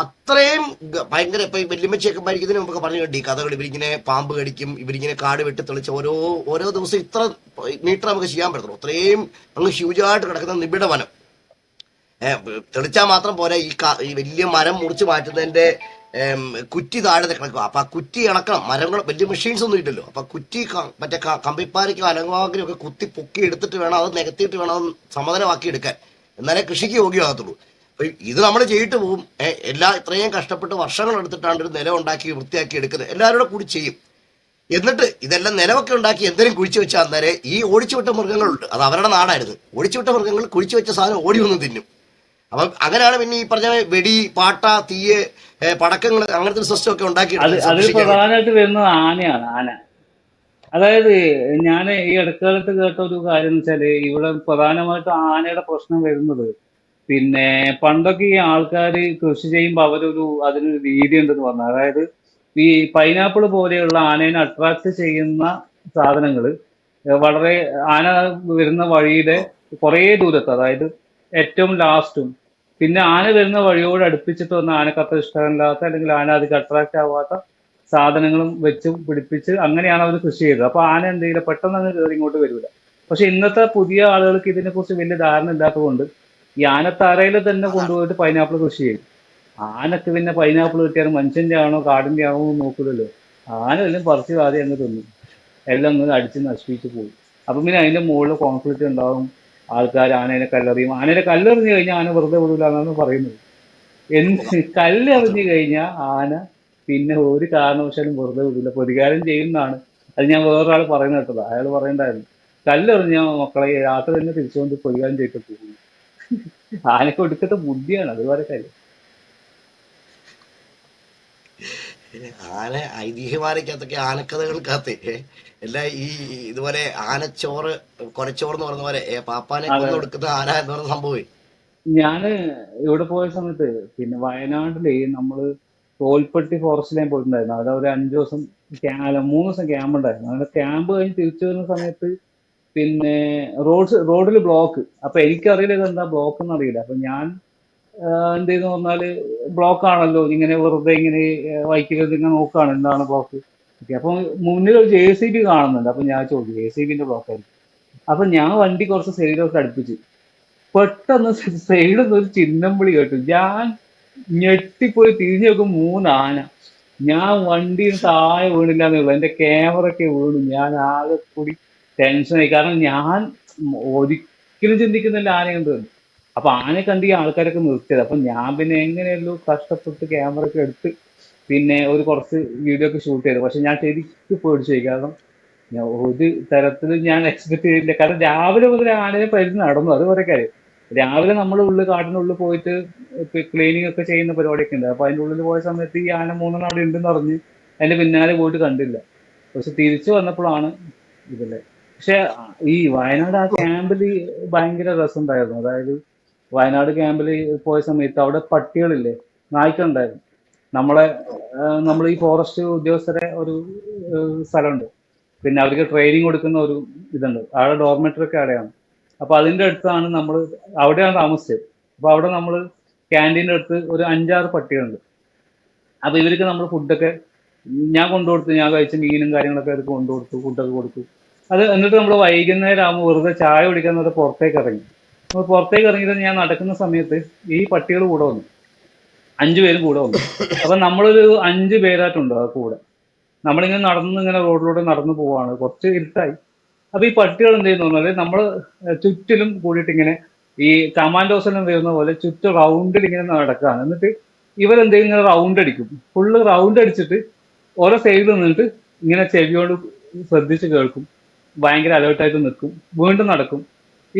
അത്രയും ഭയങ്കര ഇപ്പൊ ഈ വെല്ലുമ്മച്ചിയൊക്കെ മരിക്കുന്നതിന് മുമ്പൊക്കെ പറഞ്ഞു കേട്ടി കഥകൾ. ഇവരിങ്ങനെ പാമ്പ് കടിക്കും, ഇവരിങ്ങനെ കാട് വെട്ടി തെളിച്ച് ഓരോ ഓരോ ദിവസം ഇത്ര മീറ്റർ നമുക്ക് ചെയ്യാൻ പറ്റത്തുള്ളൂ. അത്രയും അങ്ങ് ഹ്യൂജായിട്ട് കിടക്കുന്ന നിബിഡ വനം. തെളിച്ചാൽ മാത്രം പോരാ, ഈ വലിയ മരം മുറിച്ച് മാറ്റുന്നതിന്റെ കുറ്റി താഴെ കിടക്കുക. അപ്പൊ ആ കുറ്റി ഇണക്കണം. മരങ്ങൾ വലിയ മെഷീൻസ് ഒന്നും ഇല്ലല്ലോ. അപ്പൊ കുറ്റി മറ്റേ കമ്പിപ്പാരയ്ക്കോ അലങ്കാക്കിനും ഒക്കെ കുത്തി പൊക്കി എടുത്തിട്ട് വേണം, അത് നികത്തിയിട്ട് വേണം അത് സമതലമാക്കി എടുക്കാൻ. എന്നാലേ കൃഷിക്ക് യോഗ്യമാകത്തുള്ളൂ. അപ്പൊ ഇത് നമ്മൾ ചെയ്തിട്ട് പോവും. ഇത്രയും കഷ്ടപ്പെട്ട് വർഷങ്ങൾ എടുത്തിട്ടാണ് ഒരു നിലം ഉണ്ടാക്കി വൃത്തിയാക്കി എടുക്കുന്നത്. എല്ലാവരും കൂടെ കൂടി ചെയ്യും. എന്നിട്ട് ഇതെല്ലാം നിലമൊക്കെ ഉണ്ടാക്കി എന്തെങ്കിലും കുഴിച്ചു വെച്ചാൽ അന്നേരം ഈ ഓടിച്ചു വിട്ട മൃഗങ്ങളുണ്ട്, അത് അവരുടെ നാടായിരുന്നു. ഓടിച്ചു വിട്ട മൃഗങ്ങൾ കുഴിച്ചു വെച്ച സാധനം ഓടി വന്ന് തിന്നും. അപ്പം അങ്ങനെയാണ് പിന്നെ ഈ പറഞ്ഞ വെടി, പാട്ട, തീയ്, പടക്കങ്ങൾ അങ്ങനത്തെ ഒരു സിസ്റ്റം ഒക്കെ ഉണ്ടാക്കിയിട്ടുണ്ട് അതിൽ സംരക്ഷിക്കാൻ വേണ്ടി. പ്രധാനമായിട്ട് വരുന്നത് ആനയാണ്. ആന, അതായത് ഞാൻ ഈ ഇടക്കാലത്ത് കേട്ട ഒരു കാര്യം എന്ന് വെച്ചാല് ഇവിടെ പ്രധാനമായിട്ടും ആനയുടെ പ്രശ്നം വരുന്നത്, പിന്നെ പണ്ടൊക്കെ ഈ ആൾക്കാർ കൃഷി ചെയ്യുമ്പോൾ അതിനൊരു രീതി ഉണ്ടെന്ന് പറഞ്ഞു. അതായത് ഈ പൈനാപ്പിൾ പോലെയുള്ള ആനേനെ അട്രാക്ട് ചെയ്യുന്ന സാധനങ്ങൾ വളരെ ആന വരുന്ന വഴിയുടെ കുറേ ദൂരത്ത്, അതായത് ഏറ്റവും ലാസ്റ്റും പിന്നെ ആന വരുന്ന വഴിയോട് അടുപ്പിച്ചിട്ട് വന്ന ആനക്ക് അത്ര ഇഷ്ടമില്ലാത്ത അല്ലെങ്കിൽ ആന അധികം അട്രാക്ട് ആവാത്ത സാധനങ്ങളും വെച്ച് പിടിപ്പിച്ച് അങ്ങനെയാണ് അവർ കൃഷി ചെയ്തത്. അപ്പൊ ആന എന്തെങ്കിലും പെട്ടെന്ന് അങ്ങ് കയറി ഇങ്ങോട്ട് വരില്ല. പക്ഷെ ഇന്നത്തെ പുതിയ ആളുകൾക്ക് ഇതിനെക്കുറിച്ച് വലിയ ധാരണ ഇല്ലാത്തതുകൊണ്ട് ഈ ആനത്താരയിൽ തന്നെ അതാണ്. കൊണ്ടുപോയിട്ട് പൈനാപ്പിൾ കൃഷി ചെയ്യും. ആനക്ക് പിന്നെ പൈനാപ്പിൾ കിട്ടിയാൽ മനുഷ്യന്റെ ആണോ കാടിന്റെ ആണോ എന്ന് നോക്കില്ലല്ലോ. ആന എല്ലാം പറിച്ച് ആദ്യം അങ്ങ് തിന്നും, എല്ലാം അങ്ങ് അടിച്ച് നശിപ്പിച്ച് പോകും. അപ്പം പിന്നെ അതിന്റെ മുകളിൽ കോൺഫ്ലിക്റ്റ് ഉണ്ടാവും. ആൾക്കാർ ആനേനെ കല്ലെറിയും. ആനേനെ കല്ലെറിഞ്ഞു കഴിഞ്ഞാൽ ആന വെറുതെ വിടില്ല എന്നാണ് പറയുന്നത്. കല്ലെറിഞ്ഞു കഴിഞ്ഞാൽ ആന പിന്നെ ഒരു കാരണവശാലും വെറുതെ വിടില്ല, പ്രതികാരം ചെയ്യുന്നതാണ്. അത് ഞാൻ വേറൊരാൾ പറയുന്നത് കേട്ടത്. അയാൾ പറയണ്ടായിരുന്നു, കല്ലെറിഞ്ഞ മക്കളെ രാത്രി തന്നെ തിരിച്ചുകൊണ്ട് പ്രതികാരം ചെയ്തിട്ട് പോകും. ആനക്ക് ഒടുക്കത്തെ ബുദ്ധിയാണ്, അത് വേറെ കാര്യം. ആന ഐതിഹ്യമാലയ്ക്കകത്തൊക്കെ ആനക്കഥകൾക്കകത്ത് എല്ലാം ഈ ഇതുപോലെ ആനച്ചോറ്, കൊരച്ചോറ് എന്ന് പറഞ്ഞ പോലെ പാപ്പാനെ അതെ കൊന്നു കൊടുക്കുന്ന ആന എന്ന് പറഞ്ഞ സംഭവം ഞാന് ഇവിടെ പോയ സമയത്ത് പിന്നെ വയനാട്ടില് നമ്മള് തോൽപ്പെട്ടി ഫോറസ്റ്റ് ലൈൻ പോയിട്ടുണ്ടായിരുന്നു. അവിടെ ഒരു 5 ദിവസം അല്ല 3 ദിവസം ക്യാമ്പ് ഉണ്ടായിരുന്നു. അങ്ങനെ ക്യാമ്പ് കഴിഞ്ഞ് തിരിച്ചു വരുന്ന സമയത്ത് പിന്നെ റോഡിൽ ബ്ലോക്ക്. അപ്പൊ എനിക്കറിയില്ല ഇതെന്താ ബ്ലോക്ക് എന്നറിയില്ല. അപ്പൊ ഞാൻ എന്ത് ചെയ്തെന്ന് പറഞ്ഞാല് ബ്ലോക്ക് ആണല്ലോ, ഇങ്ങനെ വെറുതെ ഇങ്ങനെ വൈക്കിൽ ഇങ്ങനെ നോക്കുകയാണ് എന്താണ് ബ്ലോക്ക്. അപ്പൊ മുന്നിൽ ഒരു JCB കാണുന്നുണ്ട്. അപ്പൊ ഞാൻ ചോദിച്ചു JCBന്റെ ബ്ലോക്ക് ആയിരിക്കും. അപ്പൊ ഞാൻ വണ്ടി കുറച്ച് സൈഡിലൊക്കെ അടുപ്പിച്ചു. പെട്ടെന്ന് സൈഡിൽ നിന്ന് ഒരു ചിഹ്നം വിളി കേട്ടു. ഞാൻ ഞെട്ടിപ്പോയി തിരിഞ്ഞു നോക്കും, 3 ആന. ഞാൻ വണ്ടിയിൽ താഴെ വീണില്ല എന്നേ ഉള്ളൂ, എന്റെ ക്യാമറ ഒക്കെ വീണു. ഞാൻ ആകെ കൂടി ടെൻഷനായി. കാരണം ഞാൻ ഒരിക്കലും ചിന്തിക്കുന്നില്ല ആന കണ്ടു. അപ്പൊ ആനയെ കണ്ട് ഈ ആൾക്കാരൊക്കെ നിർത്തിയത്. അപ്പൊ ഞാൻ പിന്നെ എങ്ങനെയല്ലോ കഷ്ടപ്പെട്ട് ക്യാമറ ഒക്കെ എടുത്ത് പിന്നെ ഒരു കുറച്ച് വീഡിയോ ഒക്കെ ഷൂട്ട് ചെയ്തു. പക്ഷെ ഞാൻ ശരിക്കും പേടിച്ചു പോയി. കാരണം ഞാൻ ഒരു തരത്തിലും ഞാൻ എക്സ്പെക്ട് ചെയ്തില്ല. കാരണം രാവിലെ മുതൽ ആനയെ പരിധി നടന്നു, അത് കുറെ കാര്യം. രാവിലെ നമ്മൾ കാട്ടിനുള്ളിൽ പോയിട്ട് ക്ലീനിങ് ഒക്കെ ചെയ്യുന്ന പരിപാടിയൊക്കെ ഉണ്ട്. അപ്പൊ അതിന്റെ ഉള്ളിൽ പോയ സമയത്ത് ഈ ആന 3 അവിടെ ഉണ്ടെന്ന് പറഞ്ഞ് അതിന്റെ പിന്നാലെ പോയിട്ട് കണ്ടില്ല. പക്ഷെ തിരിച്ചു വന്നപ്പോഴാണ് ഇതല്ലേ. പക്ഷെ ഈ വയനാട് ആ ക്യാമ്പിൽ ഭയങ്കര രസമുണ്ടായിരുന്നു. അതായത് വയനാട് ക്യാമ്പിൽ പോയ സമയത്ത് അവിടെ പട്ടികളില്ലേ, നായ്ക്കളുണ്ടായിരുന്നു. നമ്മളെ നമ്മൾ ഈ ഫോറസ്റ്റ് ഉദ്യോഗസ്ഥരെ ഒരു സ്ഥലമുണ്ട്. പിന്നെ അവർക്ക് ട്രെയിനിങ് കൊടുക്കുന്ന ഒരു ഇതുണ്ട്. അവിടെ ഡോർമെറ്ററി ഒക്കെ അവിടെയാണ്. അപ്പൊ അതിന്റെ അടുത്താണ് നമ്മൾ, അവിടെയാണ് താമസിച്ചത്. അപ്പൊ അവിടെ നമ്മൾ ക്യാൻറ്റീൻ്റെ അടുത്ത് ഒരു 5-6 പട്ടികളുണ്ട്. അപ്പൊ ഇവർക്ക് നമ്മൾ ഫുഡൊക്കെ ഞാൻ കൊണ്ടുകൊടുത്തു. ഞാൻ കഴിച്ച മീനും കാര്യങ്ങളൊക്കെ അവർക്ക് കൊണ്ടുകൊടുത്തു, ഫുഡൊക്കെ കൊടുത്തു. അത് എന്നിട്ട് നമ്മൾ വൈകുന്നേരം ആകുമ്പോൾ വെറുതെ ചായ കുടിക്കാൻ നേരത്തെ പുറത്തേക്ക് ഇറങ്ങി. അപ്പോൾ പുറത്തേക്ക് ഇറങ്ങിയിട്ട് ഞാൻ നടക്കുന്ന സമയത്ത് ഈ പട്ടികൾ കൂടെ വന്നു. 5 പേരും കൂടെ വന്നു. അപ്പൊ നമ്മളൊരു 5 പേരായിട്ടുണ്ട് ആ കൂടെ. നമ്മളിങ്ങനെ ഇങ്ങനെ റോഡിലൂടെ നടന്നു പോവാണ്. കുറച്ച് ഇരുട്ടായി. അപ്പൊ ഈ പട്ടികൾ എന്ത് ചെയ്യുന്നു പറഞ്ഞാല് നമ്മള് ചുറ്റിലും കൂടിയിട്ട് ഇങ്ങനെ ഈ കമാൻഡോസെല്ലാം വരുന്ന പോലെ ചുറ്റും റൗണ്ടിൽ ഇങ്ങനെ നടക്കുകയാണ്. എന്നിട്ട് ഇവരെന്ത് ചെയ്യും, ഇങ്ങനെ റൗണ്ട് അടിക്കും. ഫുള്ള് റൗണ്ട് അടിച്ചിട്ട് ഓരോ സൈഡിൽ നിന്നിട്ട് ഇങ്ങനെ ചെവിയോട് ശ്രദ്ധിച്ച് കേൾക്കും. ഭയങ്കര അലേർട്ടായിട്ട് നിൽക്കും. വീണ്ടും നടക്കും.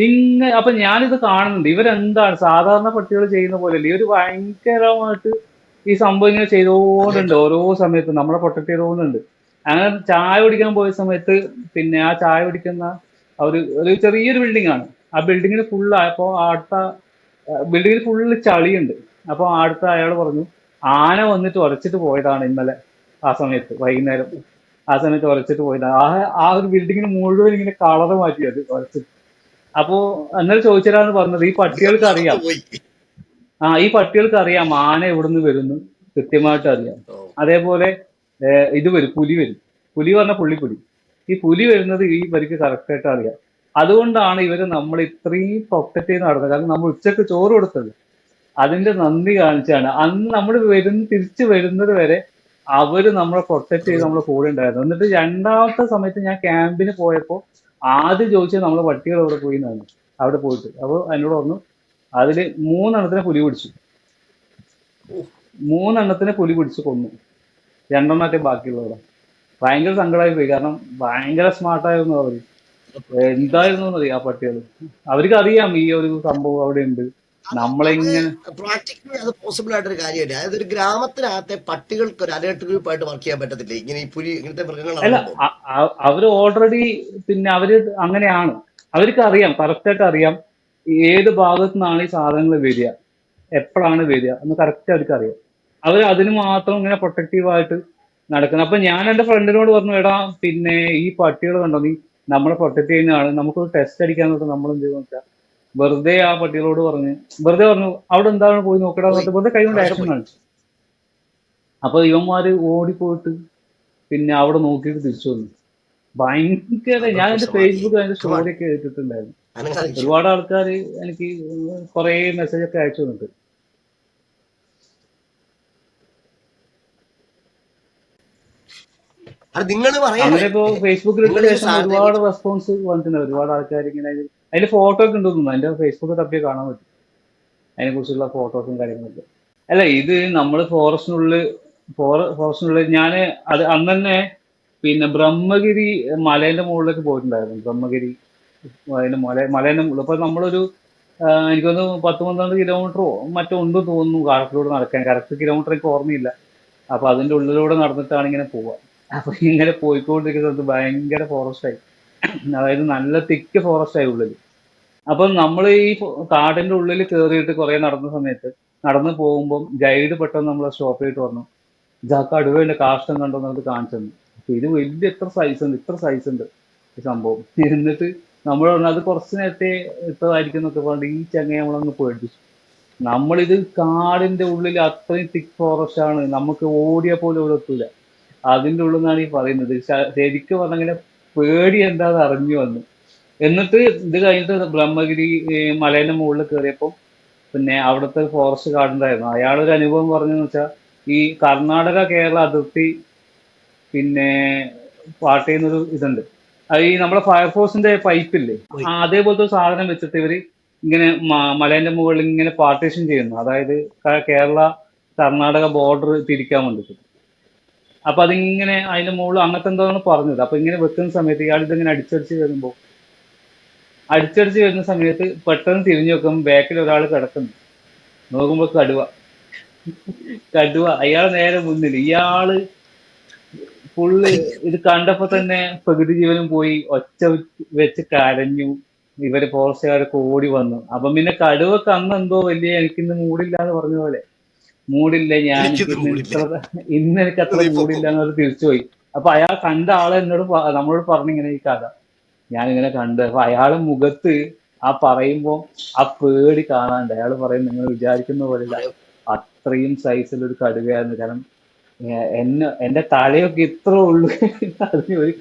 അപ്പൊ ഞാനിത് കാണുന്നുണ്ട്. ഇവരെന്താണ് സാധാരണ പട്ടികൾ ചെയ്യുന്ന പോലെയല്ല, ഇവര് ഭയങ്കരമായിട്ട് ഈ സംഭവം ഇങ്ങനെ ചെയ്തുകൊണ്ടുണ്ട്. അലേർട്ടാ. ഓരോ സമയത്തും നമ്മളെ പ്രൊട്ടക്ട് ചെയ്തുകൊണ്ടുണ്ട്. അങ്ങനെ ചായ കുടിക്കാൻ പോയ സമയത്ത് പിന്നെ ആ ചായ കുടിക്കുന്ന ഒരു ചെറിയൊരു ബിൽഡിംഗ് ആണ്. ആ ബിൽഡിങ്ങിൽ ഫുള്ള് അപ്പോൾ അടുത്ത ബിൽഡിങ്ങിൽ ഫുള്ള് ചളിയുണ്ട്. അപ്പൊ അടുത്ത അയാൾ പറഞ്ഞു ആന വന്നിട്ട് ഉരച്ചിട്ട് പോയതാണ് ഇന്നലെ ആ സമയത്ത് വൈകുന്നേരം. ആ സമയത്ത് ഉരച്ചിട്ട് പോയതാണ്. ആ ഒരു ബിൽഡിങ്ങിന് മുഴുവൻ ഇങ്ങനെ കളറ് മാറ്റിയത് ഉരച്ചിട്ട്. അപ്പോ അന്നേരം ചോദിച്ചതാന്ന് പറഞ്ഞത് ഈ അധികം പട്ടികൾക്ക് അറിയാം. മറന്നുപോയി. ഈ പട്ടികൾക്ക് അറിയാം ആന എവിടുന്ന് വരുന്നു, കൃത്യമായിട്ട് അറിയാം. ഓ, അതേപോലെ ഇത് വരും, പുലി വരും. പുലി പറഞ്ഞ പുള്ളിപ്പുലി. ഈ പുലി വരുന്നത് ഈ ഇവർക്ക് കറക്റ്റ് ആയിട്ട് അറിയാം. അതുകൊണ്ടാണ് ഇവര് നമ്മൾ ഇത്രയും പ്രൊട്ടക്ട് ചെയ്ത് നടന്നത്. കാരണം നമ്മൾ ഉച്ചക്ക് ചോറ് കൊടുത്തത് അതിന്റെ നന്ദി കാണിച്ചാണ്. അന്ന് നമ്മൾ തിരിച്ചു വരുന്നത് വരെ അവര് നമ്മളെ പ്രൊട്ടക്ട് ചെയ്ത് നമ്മളെ കൂടെ ഉണ്ടായിരുന്നു. എന്നിട്ട് രണ്ടാമത്തെ സമയത്ത് ഞാൻ ക്യാമ്പിന് പോയപ്പോ ആദ്യം ചോദിച്ചത് നമ്മളെ പട്ടികൾ എവിടെ പോയി എന്നാണ്. അവിടെ പോയിട്ട് അപ്പോൾ എന്നോട് പറഞ്ഞു അതില് 3 എണ്ണത്തിനെ പുലി പിടിച്ചു. ഓ. 3 എണ്ണത്തിനെ പുലി പിടിച്ച് കൊന്നു. 2 എണ്ണത്തെ ബാക്കിയുള്ളവരാ. ഭയങ്കര സങ്കടമായി പോയി. കാരണം ഭയങ്കര സ്മാർട്ടായിരുന്നു അവര്. എന്തായിരുന്നു എന്നറിയാം ആ പട്ടികൾ. അവർക്ക് അറിയാം ഈ ഒരു സംഭവം അവിടെ ഉണ്ട്. അത് നമ്മളെങ്ങനെ പ്രാക്ടിക്കലി അത് പോസിബിൾ ആയിട്ടൊരു കാര്യമല്ല. അതായത് ഒരു ഗ്രാമത്തിനകത്തെ പട്ടികൾക്ക് ഒരു അലേർട്ട് ഗ്രൂപ്പായിട്ട് വർക്ക് ചെയ്യാൻ പറ്റത്തില്ലേ, ഇങ്ങനെ ഈ പുലി ഇങ്ങനത്തെ മൃഗങ്ങൾ അല്ല, ഇറങ്ങുമ്പോൾ? അവര് ഓൾറെഡി പിന്നെ അവര് അങ്ങനെയാണ്. അവർക്ക് അറിയാം, കറക്റ്റായിട്ട് അറിയാം ഏത് ഭാഗത്തു നിന്നാണ് ഈ സാധനങ്ങൾ വരിക, എപ്പോഴാണ് വരിക എന്ന് കറക്റ്റ് അവർക്ക് അറിയാം. അവർ അതിന് മാത്രം ഇങ്ങനെ പ്രൊട്ടക്റ്റീവായിട്ട് നടക്കുന്നത്. അപ്പൊ ഞാൻ എന്റെ ഫ്രണ്ടിനോട് പറഞ്ഞു, എടാ പിന്നെ ഈ പട്ടികൾ കണ്ടോ, നീ നമ്മളെ പ്രൊട്ടക്ട് ചെയ്യുന്നതാണ്, നമുക്കൊരു ടെസ്റ്റ് അടിക്കാന്ന് പറഞ്ഞിട്ട് നമ്മൾ എന്ത് ചെയ്യുന്ന വെച്ചാൽ വെറുതെ ആ പട്ടികളോട് പറഞ്ഞ് വെറുതെ പറഞ്ഞു അവിടെ എന്താണ് പോയി നോക്കടാന്ന് പോയി പറഞ്ഞിട്ട് വെറുതെ കൈകൊണ്ട് പ്രൊട്ടക്ഷൻ ആക്ഷൻ പോയി. കാണിച്ചു. അപ്പൊ ഇവന്മാര് ഓടിപ്പോയിട്ട് പിന്നെ അവിടെ നോക്കിയിട്ട് തിരിച്ചു വന്നു. ഭയങ്കര, ഞാൻ അവർക്ക് എന്റെ സമാധിയായി. ഫേസ്ബുക്ക് അതിന്റെ കമാൺ, സ്റ്റോറി ഒക്കെ ഇട്ടിട്ടുണ്ടായിരുന്നു. അനങ്ങാതിരിക്കും. ഒരുപാട് ആൾക്കാർ എനിക്ക് കുറെ മെസ്സേജ് ഒക്കെ അയച്ചു തന്നിട്ട്. അത് നിങ്ങൾ പറയാണ്, അങ്ങനെ ഇപ്പോ ഫേസ്ബുക്കിൽ ഇട്ട നിങ്ങൾ ഈ ശേഷം സാധനത്തെ ഒരുപാട് കുറിച്ച്. റെസ്പോൺസ് വന്നിട്ടുണ്ട്. ഒരുപാട് ആൾക്കാർ ഇങ്ങനെ അതിൽ ഫോട്ടോ ഒക്കെ ഉണ്ടെന്ന് തോന്നുന്നു. അതിന്റെ ഫേസ്ബുക്ക് തപ്പിയാൽ കാണാൻ പറ്റും അതിനെ കുറിച്ചുള്ള ഫോട്ടോസും കാര്യങ്ങളൊക്കെ. അല്ല, ഇത് നമ്മൾ ഫോറസ്റ്റിനുള്ളിൽ ഞാന് അത് അന്ന് തന്നെ പിന്നെ ബ്രഹ്മഗിരി മലേന്റെ മുകളിലേക്ക് പോയിട്ടുണ്ടായിരുന്നു. ബ്രഹ്മഗിരി അതിന്റെ മലേന്റെ മുകളിൽ ഇപ്പൊ നമ്മളൊരു എനിക്കൊന്ന് 10-12 കിലോമീറ്ററോ മറ്റോ ഉണ്ടെന്ന് തോന്നുന്നു കാട്ടിലൂടെ നടക്കാൻ. കറക്റ്റ് കിലോമീറ്റർ എനിക്ക് ഓർമ്മയില്ല. അപ്പൊ അതിന്റെ ഉള്ളിലൂടെ നടന്നിട്ടാണ് ഇങ്ങനെ പോവുക. അപ്പൊ ഇങ്ങനെ പോയിക്കൊണ്ടിരിക്കുന്നത് ഭയങ്കര ഫോറസ്റ്റ് ആയി. അതായത് നല്ല തിക്ക് ഫോറസ്റ്റ് ആയി ഉള്ളിൽ. അപ്പം നമ്മൾ ഈ കാടിന്റെ ഉള്ളിൽ കയറിയിട്ട് കുറെ നടന്ന സമയത്ത് നടന്നു പോകുമ്പോൾ ഗൈഡ് പെട്ടെന്ന് നമ്മളെ സ്റ്റോപ്പ് ചെയ്തിട്ട് പറഞ്ഞു, ഇതാ കടുവയുടെ കാഷ്ടം കണ്ടോ നമുക്ക് കാണിച്ചു തന്നു. അപ്പൊ ഇത് വലിയ ഇത്ര സൈസ് ഉണ്ട്, ഇത്ര സൈസ് ഉണ്ട് ഈ സംഭവം. എന്നിട്ട് നമ്മൾ പറഞ്ഞു അത് കുറച്ച് നേരത്തെ ഇട്ടതായിരിക്കും എന്നൊക്കെ പറഞ്ഞിട്ട് ഈ ചങ്ങയെ നമ്മളങ്ങ് പേടിപ്പിച്ചു. നമ്മളിത് കാടിന്റെ ഉള്ളിൽ അത്രയും തിക്ക് ഫോറസ്റ്റ് ആണ്, നമുക്ക് ഓടിയ പോലെ ഇവിടെ എത്തൂല. അതിന്റെ ഉള്ളിൽ നിന്നാണ് ഈ പറയുന്നത്. ശരിക്കും പറഞ്ഞങ്ങനെ പേടി എന്താന്ന് അറിഞ്ഞു വന്നു. എന്നിട്ട് ഇത് കഴിഞ്ഞിട്ട് ബ്രഹ്മഗിരി മലേന്റെ മുകളിൽ കയറിയപ്പോൾ പിന്നെ അവിടുത്തെ ഫോറസ്റ്റ് ഗാർഡ് ഉണ്ടായിരുന്നു. അയാളൊരു അനുഭവം പറഞ്ഞെന്ന് വെച്ചാൽ ഈ കർണാടക കേരള അതിർത്തി പിന്നെ പാട്ട് ചെയ്യുന്നൊരു ഇതുണ്ട്. അത് ഈ നമ്മുടെ ഫയർഫോഴ്സിന്റെ പൈപ്പില്ലേ, അതേപോലത്തെ ഒരു സാധനം വെച്ചിട്ട് ഇവര് ഇങ്ങനെ മലേന്റെ മുകളിൽ ഇങ്ങനെ പാർട്ടീഷൻ ചെയ്യുന്നു. അതായത് കേരള കർണാടക ബോർഡർ തിരിക്കാൻ വേണ്ടിയിട്ട്. അപ്പൊ അതിങ്ങനെ അതിന്റെ മുകളിൽ അങ്ങനത്തെ എന്തോന്ന് പറഞ്ഞത്. അപ്പൊ ഇങ്ങനെ വെക്കുന്ന സമയത്ത് ഇയാൾ ഇതിങ്ങനെ അടിച്ചടിച്ച് വരുന്ന സമയത്ത് പെട്ടെന്ന് തിരിഞ്ഞു നോക്കുമ്പോൾ ബാക്കിൽ ഒരാൾ കിടക്കുന്നു. നോക്കുമ്പോ കടുവ. കടുവ അയാൾ നേരെ മുന്നിൽ. ഇയാള് ഫുള്ള് ഇത് കണ്ടപ്പോ തന്നെ പ്രകൃതി ജീവനും പോയി, ഒച്ച വെച്ച് കരഞ്ഞു. ഇവര് ഫോറസ്റ്റുകാരൊക്കെ ഓടി വന്നു. അപ്പം പിന്നെ കടുവക്ക് അന്ന് എന്തോ വലിയ എനിക്കിന്ന് മൂടില്ല എന്ന് പറഞ്ഞ പോലെ, മൂടില്ല ഞാൻ എനിക്കിത് ഇന്ന് മൂടില്ല, ഇത്ര ഇന്ന് എനിക്ക് അത്ര നീ മൂടില്ല പൊക്കോ. എന്നൊരു തിരിച്ചുപോയി. അപ്പൊ അയാൾ കണ്ട ആളെ എന്നോട് നമ്മളോട് പറഞ്ഞിങ്ങനെ ഈ കഥ ഞാനിങ്ങനെ കണ്ട്. അപ്പൊ അയാളെ മുഖത്ത് ആ പറയുമ്പോ ആ പേടി കാണാണ്ട്. അയാൾ പറയും നിങ്ങൾ വിചാരിക്കുന്ന പോലെയല്ല, അത്രയും സൈസിലൊരു കടുവയായിരുന്നു. കാരണം എന്റെ തലയൊക്കെ ഇത്ര ഉള്ളു, അതിന് ഒരു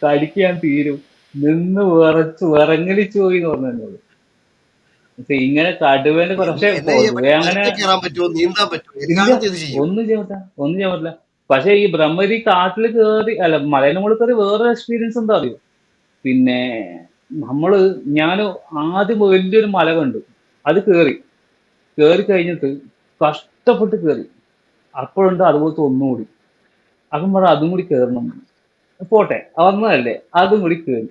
കടിക്കാൻ തീരും. നിന്ന് വിറങ്ങലിച്ചു പോയി എന്ന് പറഞ്ഞു എന്നോട്. പക്ഷെ ഇങ്ങനെ കടുവേനെ പക്ഷെ എന്നാ ചെയ്യാൻ പൊതുവെ പറ്റും? അങ്ങനെ മരത്തിൽ കയറാൻ പറ്റുമോ, നീന്താൻ പറ്റുമോ, ഇല്ല, എല്ലായിടത്തും ഇത് ചെയ്യും. ഒന്നും ചെയ്യാൻ പറ്റില്ല, ഒന്നും ചെയ്യാൻ പറ്റില്ല. പക്ഷെ ഈ ബ്രഹ്മഗിരി കാട്ടിൽ കയറി അല്ല മലയുടെ മുകളിൽ കയറി വേറെ എക്സ്പീരിയൻസ് എന്താ അറിയോ? പിന്നെ നമ്മള് ഞാൻ ആദ്യം വലിയൊരു മല കണ്ടു. അത് കേറി കഴിഞ്ഞിട്ട് കഷ്ടപ്പെട്ട് കേറി. അപ്പോഴുണ്ട് അതുപോലത്തെ ഒന്നുകൂടി. അപ്പം പറ അതും കൂടി കയറണം. പോട്ടെ വന്നതല്ലേ, അതും കൂടി കേറി.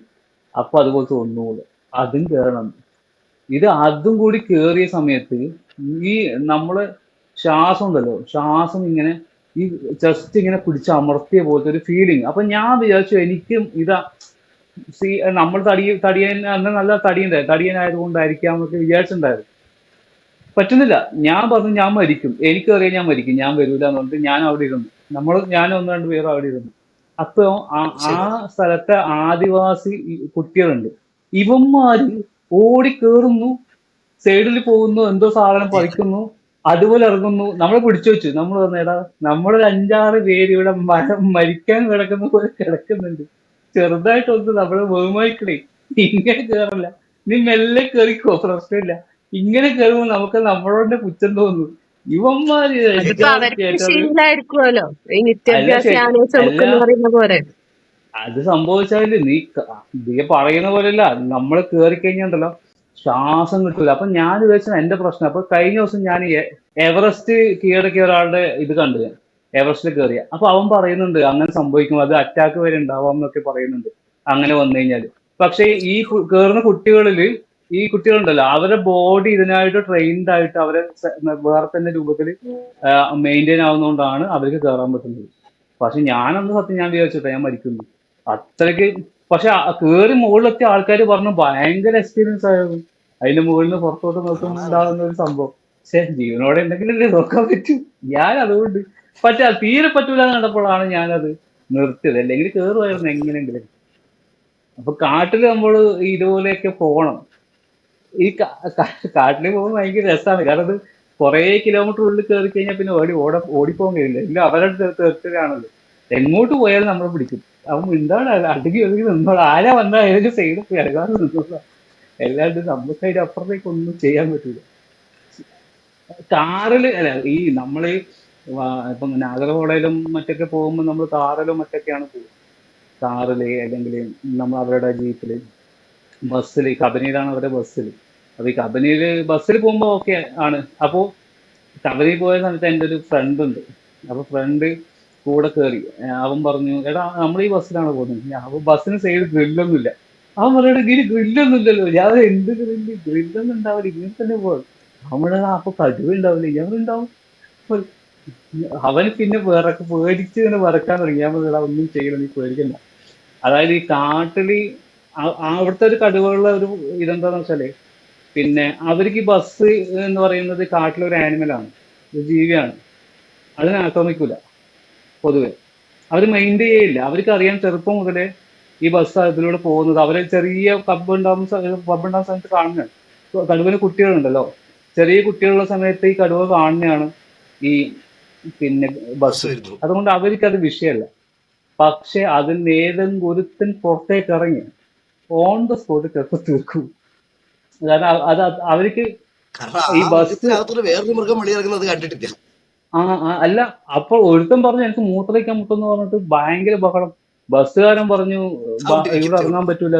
അപ്പൊ അതുപോലത്തെ ഒന്നുകൂടെ അതും കയറണം. ഇത് അതും കൂടി കേറിയ സമയത്ത് ഈ നമ്മള് ശ്വാസം ഉണ്ടല്ലോ, ശ്വാസം ഇങ്ങനെ ഈ ചെസ്റ്റ് ഇങ്ങനെ പിടിച്ച് അമർത്തിയ പോലത്തെ ഒരു ഫീലിംഗ്. അപ്പൊ ഞാൻ വിചാരിച്ചു എനിക്കും ഇതാ സീ നമ്മൾ തടിയൻ അന്ന് നല്ല തടിയനായത് കൊണ്ടായിരിക്കാം എന്നൊക്കെ വിചാരിച്ചിട്ടുണ്ടായിരുന്നു. പറ്റുന്നില്ല. ഞാൻ പറഞ്ഞു ഞാൻ മരിക്കും, എനിക്കറിയാം ഞാൻ മരിക്കും, ഞാൻ വരൂല എന്ന് പറഞ്ഞിട്ട് ഞാൻ അവിടെ ഇരുന്നു. ഞാൻ ഒന്ന് രണ്ട് പേരും അവിടെ ഇരുന്നു. അപ്പൊ ആ ശരി. സ്ഥലത്തെ ആദിവാസി കുട്ടികളുണ്ട്. ഇവന്മാര് ഓടി കേറുന്നു, സൈഡിൽ പോകുന്നു, എന്തോ സാധനം പറിക്കുന്നു, അതുപോലെ ഇറങ്ങുന്നു. നമ്മളെ പിടിച്ചു വെച്ചു. നമ്മൾ പറഞ്ഞേടാ നമ്മളൊരു 5-6 പേര് ഇവിടെ മരിക്കാൻ കിടക്കുന്ന പോലെ കിടക്കുന്നുണ്ട്, ചെറുതായിട്ടൊന്ന് നമ്മളെ ബഹുമാനിക്കണേ, ഇങ്ങനെ കേറല്ല, നീ മെല്ലെ കേറിക്കോ, പ്രശ്നമില്ല. ഇങ്ങനെ കേറുമ്പോൾ നമുക്ക് നമ്മളോട് പുച്ഛം തോന്നുന്നു. ഇവന്മാര് അതിപ്പോ ഏറ്റവും അവർക്ക് കേട്ടത് ശീലായിരിക്കുമല്ലോ, ഈ അല്ല നിത്യാഭ്യാസി ശരി ആനയെ അല്ല ചുമക്കുന്ന പറയുന്ന പോലെ. അത് സംഭവിച്ചാല് നീ പറയുന്ന പോലെയല്ല. നമ്മൾ കേറി കഴിഞ്ഞാണ്ടല്ലോ ശ്വാസം കിട്ടൂല. അപ്പൊ ഞാൻ വിചാരിച്ചത് എന്റെ പ്രശ്നം. അപ്പൊ കഴിഞ്ഞ ദിവസം ഞാൻ എവറസ്റ്റ് കീഴടക്കിയ ഒരാളുടെ ഇത് കണ്ടു ഞാൻ. എവറസ്റ്റിൽ കയറിയ അപ്പൊ അവൻ പറയുന്നുണ്ട് അങ്ങനെ സംഭവിക്കും, അത് അറ്റാക്ക് വരെ ഉണ്ടാവാം എന്നൊക്കെ പറയുന്നുണ്ട് അങ്ങനെ വന്നു കഴിഞ്ഞാല്. പക്ഷെ ഈ കേറുന്ന കുട്ടികളില് ഈ കുട്ടികളുണ്ടല്ലോ അവരുടെ ബോഡി ഇതിനായിട്ട് ട്രെയിൻഡ് ആയിട്ട് അവരെ വേറെ തന്നെ രൂപത്തിൽ മെയിൻറ്റെയിൻ ആവുന്നതുകൊണ്ടാണ് അവർക്ക് കയറാൻ പറ്റുന്നത്. പക്ഷെ ഞാനന്ന് സത്യം ഞാൻ വിചാരിച്ചിട്ടാ ഞാൻ മരിക്കുന്നു അത്രയ്ക്ക്. പക്ഷെ കേറി മുകളിലെത്തിയ ആൾക്കാർ പറഞ്ഞു ഭയങ്കര എക്സ്പീരിയൻസ് ആയിരുന്നു. അതിന്റെ മുകളിൽ നിന്ന് പുറത്തോട്ട് നോക്കുമ്പോൾ കാണാറുണ്ട്. ഉണ്ടാകുന്ന ഒരു സംഭവം. പക്ഷെ ജീവനോടെ എന്തെങ്കിലും നോക്കാൻ പറ്റും. ഞാൻ അതുകൊണ്ട് തീരെ പറ്റൂല എന്ന് കണ്ടപ്പോഴാണ് ഞാനത് നിർത്തിയത്. അല്ലെങ്കിൽ കേറുമായിരുന്നു എങ്ങനെയെങ്കിലും. അപ്പൊ കാട്ടില് നമ്മൾ ഇതുപോലെയൊക്കെ പോകണം. ഈ കാട്ടിൽ പോകുമ്പോൾ ഭയങ്കര രസമാണ്. കാരണം അത് കുറെ കിലോമീറ്റർ ഉള്ളിൽ കയറി കഴിഞ്ഞാൽ പിന്നെ ഓടിപ്പോകാൻ കഴിയില്ല. ഇല്ല അവരുടെ തെറ്റിലാണല്ലോ. എങ്ങോട്ട് പോയാലും നമ്മളെ പിടിക്കും. അവൻ മിണ്ടാണ് അടുക്കി ഒതുങ്ങി നിന്നോളൂ. ആരാ വന്നാൽ ഏതൊരു സൈഡിൽ പോയി ഇറങ്ങാൻ നിന്നോളൂ. അല്ലാണ്ട് നമുക്ക് അതിന്റെ അപ്പുറത്തേക്ക് ഒന്നും ചെയ്യാൻ പറ്റില്ല. കാറില് അല്ല ഈ നമ്മള് ഇപ്പം നാഗർഹോളയിലും മറ്റൊക്കെ പോകുമ്പോൾ നമ്മൾ കാറിലും മറ്റൊക്കെയാണ് പോകുക. കാറില് അല്ലെങ്കിൽ നമ്മൾ അവരുടെ ജീപ്പില്, ബസ്സിൽ. കബനിയിലാണ് അവരുടെ ബസ്സിൽ. അപ്പൊ ഈ കബനിയില് ബസ്സിൽ പോകുമ്പോ ഓക്കെ ആണ്. അപ്പോ കബനി പോയ സമയത്ത് എൻ്റെ ഒരു ഫ്രണ്ട് ഉണ്ട്. അപ്പൊ ഫ്രണ്ട് കൂടെ കയറി. അവൻ പറഞ്ഞു എടാ നമ്മൾ ഈ ബസ്സിലാണ് പോകുന്നത്. അപ്പൊ ബസ്സിന് സൈഡ് ഗ്രില്ലൊന്നും ഇല്ല. അവൻ പറയണ ഇതിന് ഗ്രില്ലൊന്നും ഇല്ലല്ലോ. ഞാൻ എന്ത് ഗ്രില്ലൊന്നും ഉണ്ടാവില്ല, ഇങ്ങനെ തന്നെ പോകും. അവൻ അപ്പൊ കടുവ ഉണ്ടാവില്ല, ഇയാളുണ്ടാവും. അപ്പൊ അവന് പിന്നെ പേടിച്ച് ഇങ്ങനെ വിറക്കാൻ തുടങ്ങി. ഞാൻ പറഞ്ഞാ ഒന്നും ചെയ്യണം, നീ പേടിക്കണ്ട. അതായത് ഈ കാട്ടില് അവിടുത്തെ ഒരു കടുവകളുടെ ഒരു ഇതെന്താന്ന് വെച്ചാല്, പിന്നെ അവർക്ക് ഈ ബസ് എന്ന് പറയുന്നത് കാട്ടിലൊരു ആനിമലാണ്, ഒരു ജീവിയാണ്. അതിനെ ആക്രമിക്കൂല പൊതുവെ. അവർ മൈൻഡ് ചെയ്യില്ല. അവർക്ക് അറിയാൻ ചെറുപ്പം മുതലേ ഈ ബസ് അതിലൂടെ പോകുന്നത്. അവരെ ചെറിയ കബ്ബുണ്ടാകുന്ന സമയത്ത് കാണുന്നതാണ്. കടുവന് കുട്ടികളുണ്ടല്ലോ, ചെറിയ കുട്ടികളുള്ള സമയത്ത് ഈ കടുവ കാണുന്നതാണ് ഈ പിന്നെ ബസ് ബസ്. വരുന്നു. അതുകൊണ്ട് അവർക്കത് വിഷയമല്ല. പക്ഷെ അതിന് ഏതെങ്കിലും ഒരുത്തൻ പുറത്തേക്ക് ഇറങ്ങി ഓൺ ദ സ്പോട്ട് ചെറുപ്പം തീർക്കും. കാരണം അവർക്ക് കാരണം ഈ ആ ബസ് മൃഗത്തിനകത്തൊരു വേറൊരു മൃഗം വെളിയിറങ്ങുന്നത് കണ്ടിട്ടില്ല. അല്ല, അപ്പോൾ ഒരുത്തൻ പറഞ്ഞു എനിക്ക് മൂത്രയ്ക്കാൻ മുട്ടെന്ന് പറഞ്ഞിട്ട് ഭയങ്കര ബഹളം. ബസ്സുകാരൻ പറഞ്ഞു ഇവിടെ ചവിട്ടിരിക്കും ഇറങ്ങാൻ ചവിട്ടി. പറ്റൂല,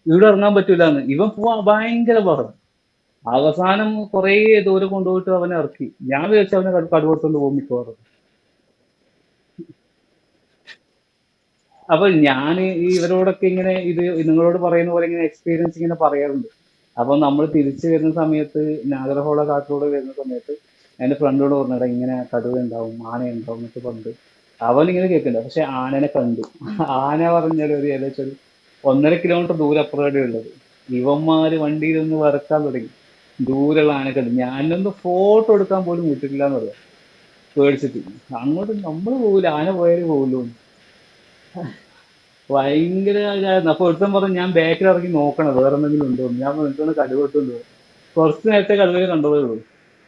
ഇവിടെ ഇറങ്ങാൻ പറ്റൂലെന്ന്. ഇവൻ പോവാ ഭയങ്കര ബഹളം. അവസാനം കുറേ ദൂരം കൊണ്ടുപോയിട്ട് അവനെ ഇറക്കി. ഞാൻ വിചാരിച്ചു അവനെ കടുവെടുത്തോണ്ട് പോകും മിക്കവാറും. അപ്പൊ ഞാൻ ഇവരോടൊക്കെ ഇങ്ങനെ ഇത് നിങ്ങളോട് പറയുന്ന പോലെ ഇങ്ങനെ എക്സ്പീരിയൻസ് ഇങ്ങനെ പറയാറുണ്ട്. അപ്പൊ നമ്മൾ തിരിച്ചു വരുന്ന സമയത്ത്, നാഗരഹോള കാട്ടിലൂടെ വരുന്ന സമയത്ത് എന്റെ ഫ്രണ്ടോട് പറഞ്ഞിട ഇങ്ങനെ കടുവ ഉണ്ടാവും, ആന ഉണ്ടാവും എന്നൊക്കെ പറഞ്ഞിട്ട് അവൻ ഇങ്ങനെ കേൾക്കണ്ട. പക്ഷെ ആനനെ കണ്ടു. ആന പറഞ്ഞാൽ ഒരു ഏകദേശം ഒരു 1.5 കിലോമീറ്റർ ദൂരം അപ്പുറമാണ് ഉള്ളത്. ഇവന്മാര് വണ്ടിയിലൊന്ന് വരക്കാൻ തുടങ്ങി. ദൂരെയുള്ള ആന കണ്ടു. ഞാനൊന്ന് ഫോട്ടോ എടുക്കാൻ പോലും വിട്ടിട്ടില്ല എന്ന് പറയാം, പേടിച്ചിട്ട്. അങ്ങോട്ട് നമ്മൾ പോകില്ല, ആന പോയാലും പോകുള്ളൂ. ഭയങ്കര ഇതായിരുന്നു. അപ്പൊ ഒരുത്തൻ പറഞ്ഞു ഞാൻ ബാക്കിൽ ഇറങ്ങി നോക്കണം വേറെ എന്തെങ്കിലും ഉണ്ടോ എന്ന്. ഞാൻ നിൽക്കുന്ന കടുവ ഇട്ടുണ്ട്. കുറച്ച് നേരത്തെ കടുവയെ കണ്ടതേ ഉള്ളൂ.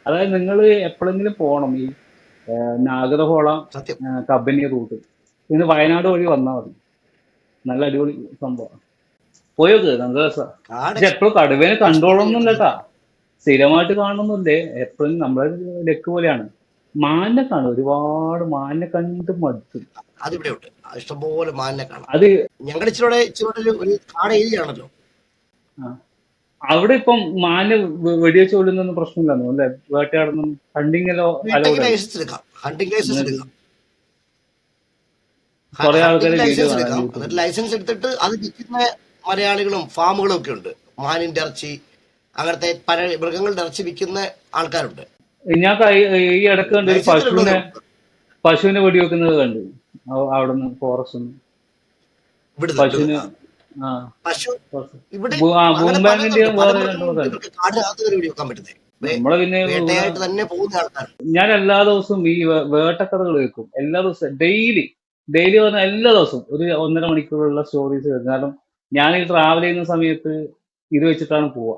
അതായത് നിങ്ങൾ എപ്പോഴെങ്കിലും പോകണം ഈ നാഗരഹോള സത്യം. കബനി റൂട്ട്. പിന്നെ വയനാട് വഴി വന്നാൽ മതി. നല്ല അടിപൊളി സംഭവം. പോയോക്ക്, നല്ല രസമാണ്. കാട് പക്ഷെ എപ്പോഴും കടുവേനെ എക്സ്പ്ലോർ കണ്ടോളൊന്നുമില്ല ചെയ്യണം. കേട്ടാ. സ്ഥിരമായിട്ട് കാണണമെന്നില്ലേ. എപ്പോഴും നമ്മളെ ലക്ക് പോലെയാണ്. മാനിനെ കാണും, ഒരുപാട് മാനിനെ കണ്ട് മടുത്തു. അതിവിടെ ഉണ്ട്. ഇഷ്ടംപോലെ മാനിനെ കാണാം. അത് ഞങ്ങളുടെ ഇച്ചിരി ഒരു കാട് ഏരിയ ആണല്ലോ. ആ, അവിടെ ഇപ്പം മാന് വെടിവെച്ച് കൊള്ളുന്നൊന്നും പ്രശ്നമില്ലെന്നോ അല്ലെ? വേട്ടയാടുന്ന ഹണ്ടിങ് എല്ലോ വീട്ടിലേക്ക് അലൗഡ് അല്ലേ? ലൈസൻസ് എടുക്കാം, ഹണ്ടിങ് ലൈസൻസ് എന്നിട്ട് എടുക്കാം. കുറെ ആൾക്കാർ ഹണ്ടിങ് വീഡിയോ ലൈസൻസ് കാണാൻ എടുക്കാം. എന്നിട്ട് യൂട്യൂബിൽ. ലൈസൻസ് എടുത്തിട്ട് അത് വിൽക്കുന്ന മലയാളികളും ഫാമുകളും ഒക്കെ ഉണ്ട്. മാനിന്റെ ഇറച്ചി, അങ്ങനത്തെ പല മൃഗങ്ങളുടെ ഇറച്ചി വിൽക്കുന്ന ആൾക്കാരുണ്ട്. ഞാൻ ഈ ഇടക്ക് കണ്ട് ഒരു ലൈസൻസിൽ ഉള്ളതേ ഉള്ളൂ. പശുവിനെ വെടിവെക്കുന്നത് കണ്ടു. അവിടുന്ന് ഫോറസ്റ്റ് വിടുന്നുണ്ട്. പശുവിന്. ആ, പശു forest. ഇവിടെ അങ്ങനെ ബൂംബാങ്ങിന്റെ പലതുണ്ട്. പല വേറെ രണ്ടെണ്ണം മൃഗങ്ങളുണ്ട് കണ്ടു. ഇവർക്ക് കാടിനകത്ത് കയറി വെക്കാൻ പറ്റുന്നത്. നമ്മളെ പിന്നെ ഇവിടെ വേട്ടയായിട്ട് തന്നെ പോകുന്ന ആൾക്കാരുണ്ട്. ഞാൻ എല്ലാ ദിവസവും ഈ വേട്ടക്കഥകൾ കേൾക്കും. എല്ലാ ദിവസവും ഡെയിലി ഡെയിലി പറഞ്ഞാൽ എല്ലാ ദിവസവും ഒരു 1.5 മണിക്കൂറുള്ള സ്റ്റോറീസ് കേൾക്കും. കാരണം ഞാൻ ഈ ട്രാവൽ ചെയ്യുന്ന സമയത്ത് ഇത് വെച്ചിട്ടാണ് പോവുക,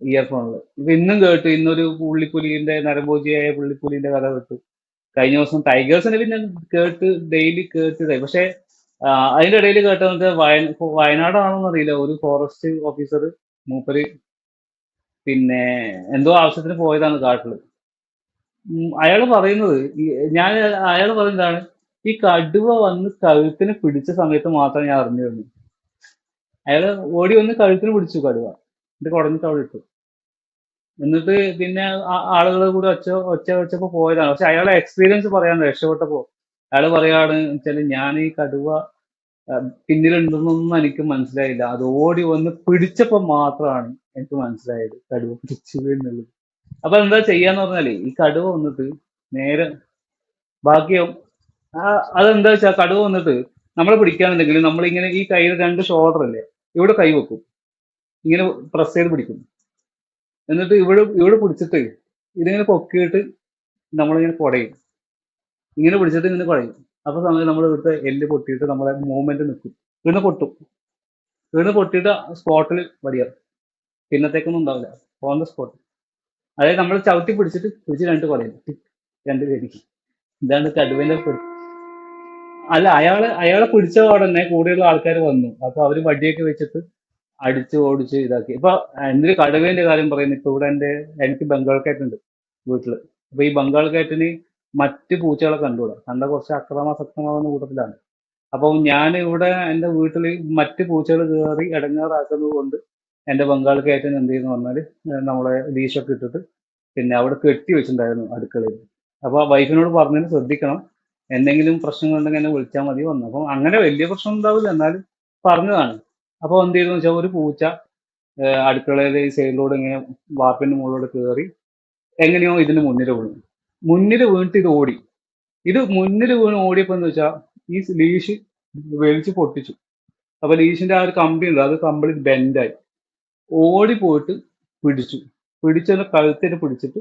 ഇയർഫോണിൽ. ഇപ്പൊ ഇന്നും കേട്ടു, ഇന്നൊരു പുള്ളിപ്പുലിന്റെ നരഭോജിയായ പുള്ളിപ്പുലിന്റെ കഥ കേട്ടു. കഴിഞ്ഞ ദിവസം ടൈഗേഴ്സിനെ പിന്നെ കേട്ട് ഡെയിലി കേട്ടതായി. പക്ഷെ അതിന്റെ ഇടയിൽ കേട്ടത് വയനാടാണോന്ന് അറിയില്ല, ഒരു ഫോറസ്റ്റ് ഓഫീസർ മൂപ്പര് പിന്നെ എന്തോ ആവശ്യത്തിന് പോയതാണ് കാട്ടില്. അയാള് പറയുന്നത് ഞാൻ അയാൾ പറയുന്നതാണ്, ഈ കടുവ വന്ന് കഴുത്തിന് പിടിച്ച സമയത്ത് മാത്രം ഞാൻ അറിഞ്ഞിരുന്നു. അയാള് ഓടി വന്ന് കഴുത്തിന് പിടിച്ചു കടുവ, എന്നിട്ട് കുടഞ്ഞിട്ട് അവിടെ ഇട്ടു. എന്നിട്ട് പിന്നെ ആളുകളെ കൂടെ ഒച്ച വെച്ചപ്പോ പോയതാണ്. പക്ഷെ അയാളെ എക്സ്പീരിയൻസ് പറയാൻ രക്ഷപ്പെട്ടപ്പോ അയാള് പറയാണ് വെച്ചാല്, ഞാൻ ഈ കടുവ പിന്നിലുണ്ടെന്നൊന്നും എനിക്ക് മനസ്സിലായില്ല. അത് ഓടി വന്ന് പിടിച്ചപ്പോ മാത്രമാണ് എനിക്ക് മനസ്സിലായത് കടുവ പിടിച്ചു എന്നുള്ളത്. അപ്പൊ എന്താ ചെയ്യാന്ന് പറഞ്ഞാല്, ഈ കടുവ വന്നിട്ട് നേരെ ബാക്കിയാവും. അതെന്താ വെച്ചാ കടുവ വന്നിട്ട് നമ്മളെ പിടിക്കാന്നുണ്ടെങ്കിൽ നമ്മളിങ്ങനെ ഈ കയ്യിൽ 2 ഷോൾഡർ അല്ലേ, ഇവിടെ കൈ വെക്കും, ഇങ്ങനെ പ്രസ് ചെയ്ത് പിടിക്കും. എന്നിട്ട് ഇവിടെ ഇവിടെ പിടിച്ചിട്ട് ഇതിങ്ങനെ പൊക്കിയിട്ട് നമ്മളിങ്ങനെ കുടയും, ഇങ്ങനെ പിടിച്ചിട്ട് ഇങ്ങനെ കുടയും. അപ്പൊ സമയം നമ്മൾ ഇവിടുത്തെ എല്ല് പൊട്ടിയിട്ട് നമ്മളെ മൂവ്മെന്റ് നിൽക്കും. വീണ് പൊട്ടും, വീണ് പൊട്ടിയിട്ട് സ്പോട്ടിൽ വടിയാവും. പിന്നത്തേക്കൊന്നും ഉണ്ടാവില്ല, ഓൺ ദ സ്പോട്ട്. അതായത് നമ്മൾ ചവിട്ടി പിടിച്ച് 2 കുടയും, 2 പേർക്ക്. ഇതാണ് കടുവന്റെ അല്ല, അയാളെ പിടിച്ച പാടന്നെ കൂടെയുള്ള ആൾക്കാർ വന്നു. അപ്പൊ അവര് വടിയൊക്കെ വെച്ചിട്ട് അടിച്ച് ഓടിച്ച് ഇതാക്കി. ഇപ്പൊ എന്തൊരു കടുവേന്റെ കാര്യം പറയുന്നു. ഇപ്പൊ ഇവിടെ എനിക്ക് ബംഗാൾ കാറ്റുണ്ട് വീട്ടില്. അപ്പൊ ഈ ബംഗാൾ കാറ്റിന് മറ്റ് പൂച്ചകളെ കണ്ടുകൂടാ, കണ്ട കുറച്ച് അക്രമാസക്തമാകുന്ന കൂട്ടത്തിലാണ്. അപ്പം ഞാൻ ഇവിടെ എൻ്റെ വീട്ടിൽ മറ്റ് പൂച്ചകൾ കയറി ഇടങ്ങാറാക്കുന്നത് കൊണ്ട് എൻ്റെ ബംഗാൾ കാറ്റിന് എന്ത് ചെയ്യുന്നു പറഞ്ഞാൽ നമ്മളെ ലീഷൊക്കെ ഇട്ടിട്ട് പിന്നെ അവിടെ കെട്ടി വെച്ചിട്ടുണ്ടായിരുന്നു അടുക്കളയിൽ. അപ്പൊ ആ വൈഫിനോട് പറഞ്ഞതിന് ശ്രദ്ധിക്കണം, എന്തെങ്കിലും പ്രശ്നങ്ങളുണ്ടെങ്കിൽ എന്നെ വിളിച്ചാൽ മതി വന്നു. അപ്പം അങ്ങനെ വലിയ പ്രശ്നം ഉണ്ടാവില്ല, എന്നാലും പറഞ്ഞതാണ്. അപ്പോൾ എന്ത് ചെയ്തെന്ന് വെച്ചാൽ ഒരു പൂച്ച അടുക്കളയിലെ ഈ സൈഡിലൂടെ ഇങ്ങനെ വാർപ്പിന്റെ മുകളിലൂടെ കയറി എങ്ങനെയോ ഇതിന് മുന്നിൽ വീണിട്ട് ഇത് ഓടി. ഇത് മുന്നിൽ വീണ് ഓടിയപ്പോ എന്ന് വെച്ചാൽ ഈ ലീഷ് വലിച്ച് പൊട്ടിച്ചു. അപ്പൊ ലീഷിന്റെ ആ ഒരു കമ്പി ഉണ്ട്, അത് കംപ്ലീറ്റ് ബെൻഡായി. ഓടി പോയിട്ട് പിടിച്ചു. പിടിച്ചതിന്റെ കഴുത്തിട്ട് പിടിച്ചിട്ട്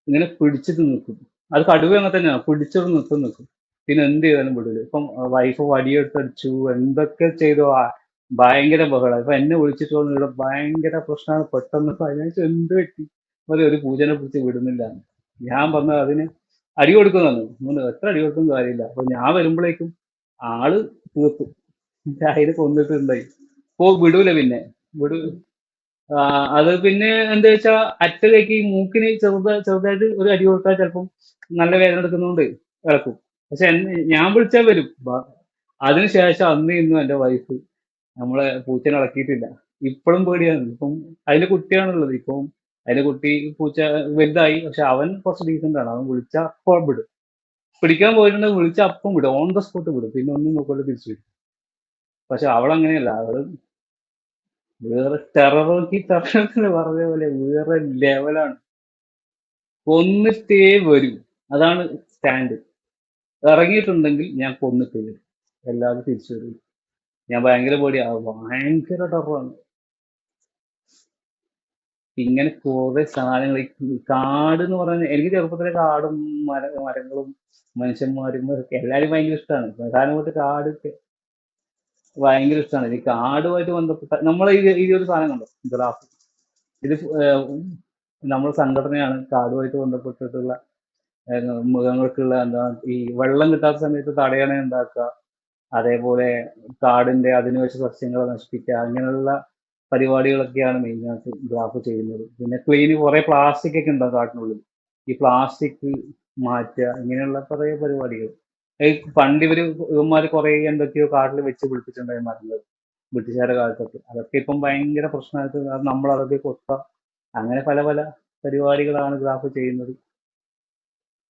ഇങ്ങനെ പിടിച്ചിട്ട് നിൽക്കും. അത് കടുവ അങ്ങനെ തന്നെയാണ്, പിടിച്ചത് നിൽക്കും. പിന്നെ എന്ത് ചെയ്താലും വിടില്ല. ഇപ്പം വൈഫ് വടിയെടുത്തടിച്ചു, എന്തൊക്കെ ചെയ്തു. ഭയങ്കര ബഹളം. ഇപ്പൊ എന്നെ വിളിച്ചിട്ട് വന്നു, ഇവിടെ ഭയങ്കര പ്രശ്നമാണ്, പെട്ടെന്ന് ഫൈനാൻസ് എന്ത് പറ്റി, ഒരു പൂജനെ പിടിച്ച് വിടുന്നില്ല. ഞാൻ പറഞ്ഞത് അതിന് അടി കൊടുക്കുന്നു. എത്ര അടി കൊടുക്കുന്ന കാര്യമില്ല. അപ്പൊ ഞാൻ വരുമ്പോഴേക്കും ആള് തീർത്തു, അതിന് കൊന്നിട്ടുണ്ടായി. വിടൂല പിന്നെ. വിടൂ. അത് പിന്നെ എന്താ വെച്ചാ അറ്റലേക്ക് ഈ മൂക്കിന് ചെറുതായിട്ട് ഒരു അടി കൊടുത്താൽ ചിലപ്പം നല്ല വേദന എടുക്കുന്നതുകൊണ്ട് ഇളക്കും. പക്ഷെ ഞാൻ വിളിച്ചാൽ വരും. അതിനുശേഷം അന്ന് ഇന്നും എന്റെ വൈഫ് നമ്മളെ പൂച്ചനെ ഇളക്കിയിട്ടില്ല. ഇപ്പോഴും പേടിയാണ്. ഇപ്പം അതിന്റെ കുട്ടിയാണുള്ളത്. ഇപ്പം അതിന്റെ കുട്ടി പൂച്ച വലുതായി. പക്ഷെ അവൻ കുറച്ച് ഡീസന്റ് ആണ്. അവൻ വിളിച്ച അപ്പം വിടും. പിടിക്കാൻ പോയിട്ടുണ്ടെങ്കിൽ വിളിച്ച അപ്പം വിടും, ഓൺ ദ സ്പോട്ട് വിടും. പിന്നെ ഒന്നും നോക്കാതെ തിരിച്ചു വരും. പക്ഷെ അവളങ്ങനെയല്ല. അവള് വേറെ ടെറർ പറഞ്ഞ പോലെ വേറെ ലെവലാണ്. കൊന്നിട്ടേ വരും. അതാണ് സ്റ്റാൻഡ്. ഇറങ്ങിയിട്ടുണ്ടെങ്കിൽ ഞാൻ കൊന്നിട്ടേ വരും, എല്ലാവരും തിരിച്ചു വരും. ഞാൻ ഭയങ്കര പേടിയാ, ഭയങ്കര ടെററാണ്. ഇങ്ങനെ കുറെ സാധനങ്ങൾ ഈ കാട് എന്ന് പറഞ്ഞാൽ, എനിക്ക് ചെറുപ്പത്തിലെ കാടും മരങ്ങളും മനുഷ്യന്മാരും ഒക്കെ എല്ലാവരും ഭയങ്കര ഇഷ്ടമാണ്. പ്രധാനമായിട്ട് കാട് ഭയങ്കര ഇഷ്ടമാണ്. ഈ കാടുമായിട്ട് ബന്ധപ്പെട്ട നമ്മളെ ഈ ഒരു സാധനം കണ്ടോ, ഗ്രാഫ്. ഇത് നമ്മുടെ സംഘടനയാണ് കാടുമായിട്ട് ബന്ധപ്പെട്ടിട്ടുള്ള മൃഗങ്ങൾക്കുള്ള എന്താ, ഈ വെള്ളം കിട്ടാത്ത സമയത്ത് തടയണ ഉണ്ടാക്കുക, അതേപോലെ കാടിന്റെ അധിനിവേശ സസ്യങ്ങളെ നശിപ്പിക്കുക, അങ്ങനെയുള്ള പരിപാടികളൊക്കെയാണ് മെയിനായിട്ട് ഗ്രാഫ് ചെയ്യുന്നത്. പിന്നെ കുറെ പ്ലാസ്റ്റിക് ഒക്കെ ഉണ്ടാവും കാട്ടിനുള്ളിൽ. ഈ പ്ലാസ്റ്റിക് മാറ്റുക, ഇങ്ങനെയുള്ള കുറെ പരിപാടികൾ. പണ്ട് ഇവന്മാര് കുറെ എന്തൊക്കെയോ കാട്ടിൽ വെച്ച് പിടിപ്പിച്ചിട്ടുണ്ടായി മരങ്ങൾ, ബ്രിട്ടീഷുകാരുടെ കാലത്തൊക്കെ. അതൊക്കെ ഇപ്പം ഭയങ്കര പ്രശ്നമായിട്ട് നമ്മൾ അതൊക്കെ കൊത്ത, അങ്ങനെ പല പല പരിപാടികളാണ് ഗ്രാഫ് ചെയ്യുന്നത്.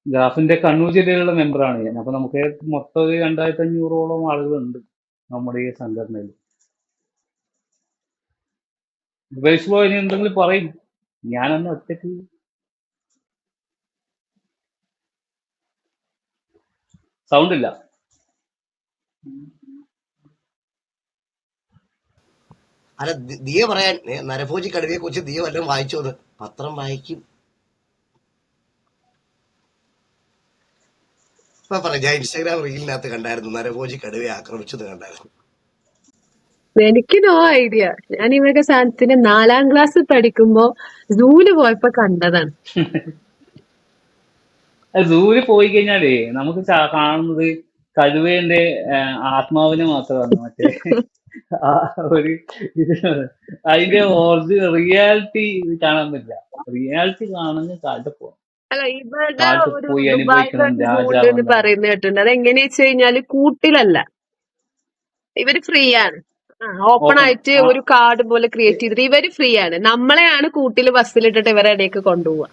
ഗ്രാഫിന്റെ കണ്ണൂർ ജില്ലയിലുള്ള മെമ്പറാണ് ഞാൻ. അപ്പൊ നമുക്ക് മൊത്തം ഒരു 2500ഓളം ആളുകളുണ്ട് നമ്മുടെ ഈ സംഘടനയിൽ. ഉപേക്ഷ ഇനി എന്തെങ്കിലും പറയും. ഞാനന്ന് ഒറ്റയ്ക്ക് സൗണ്ട് ഇല്ല. അല്ല, ദിയ പറയാൻ നരഭോജി കടുവയെ കുറിച്ച് ദിയ വല്ലതും വായിച്ചോന്ന്. പത്രം വായിക്കും. ഇപ്പൊ പറയാം, ഞാൻ ഇൻസ്റ്റാഗ്രാം റീലിനകത്ത് കണ്ടായിരുന്നു, നരഭോജി കടുവയെ ആക്രമിച്ചത് കണ്ടായിരുന്നു. എനിക്ക് നോ ഐഡിയ. ഞാൻ ഇവരുടെ സാധനത്തിന് 4ാം ക്ലാസ് പഠിക്കുമ്പോ സൂല് പോയപ്പോ കണ്ടതാണ്. സൂല് പോയി കഴിഞ്ഞാലേ നമുക്ക് കാണുന്നത് കടുവേന്റെ ആത്മാവിനെ മാത്രമാണ്. മറ്റേ ആ ഒരു ഇത് അതിന്റെ റിയാലിറ്റി കാണാൻ പറ്റില്ല. റിയാലിറ്റി കാണുന്ന കാട്ടിൽ പോകണം. അല്ല, ഇവരുടെ കാട്ടിൽ ഒരു പോയി അനുഭവിക്കണം ദുബായിലൊരു സൂണ്ട് എന്ന് രാജാവുണ്ടാവും. പറയുന്ന കേട്ടിട്ടുണ്ട്. അത് എങ്ങനെയാ വെച്ച് കഴിഞ്ഞാല് കൂട്ടിലല്ല, ഇവര് ഫ്രീ ആണ്. ഓപ്പൺ ഓപ്പൺ ആയിട്ട് ഒരു കാർഡ് പോലെ ക്രിയേറ്റ് ചെയ്തിട്ട് ഇവര് ഫ്രീ ആണ്. നമ്മളെയാണ് കൂട്ടിൽ ബസ്സിലിട്ടിട്ട് ഇവരുടെ ഇടയ്ക്ക് കൊണ്ടുപോവുക.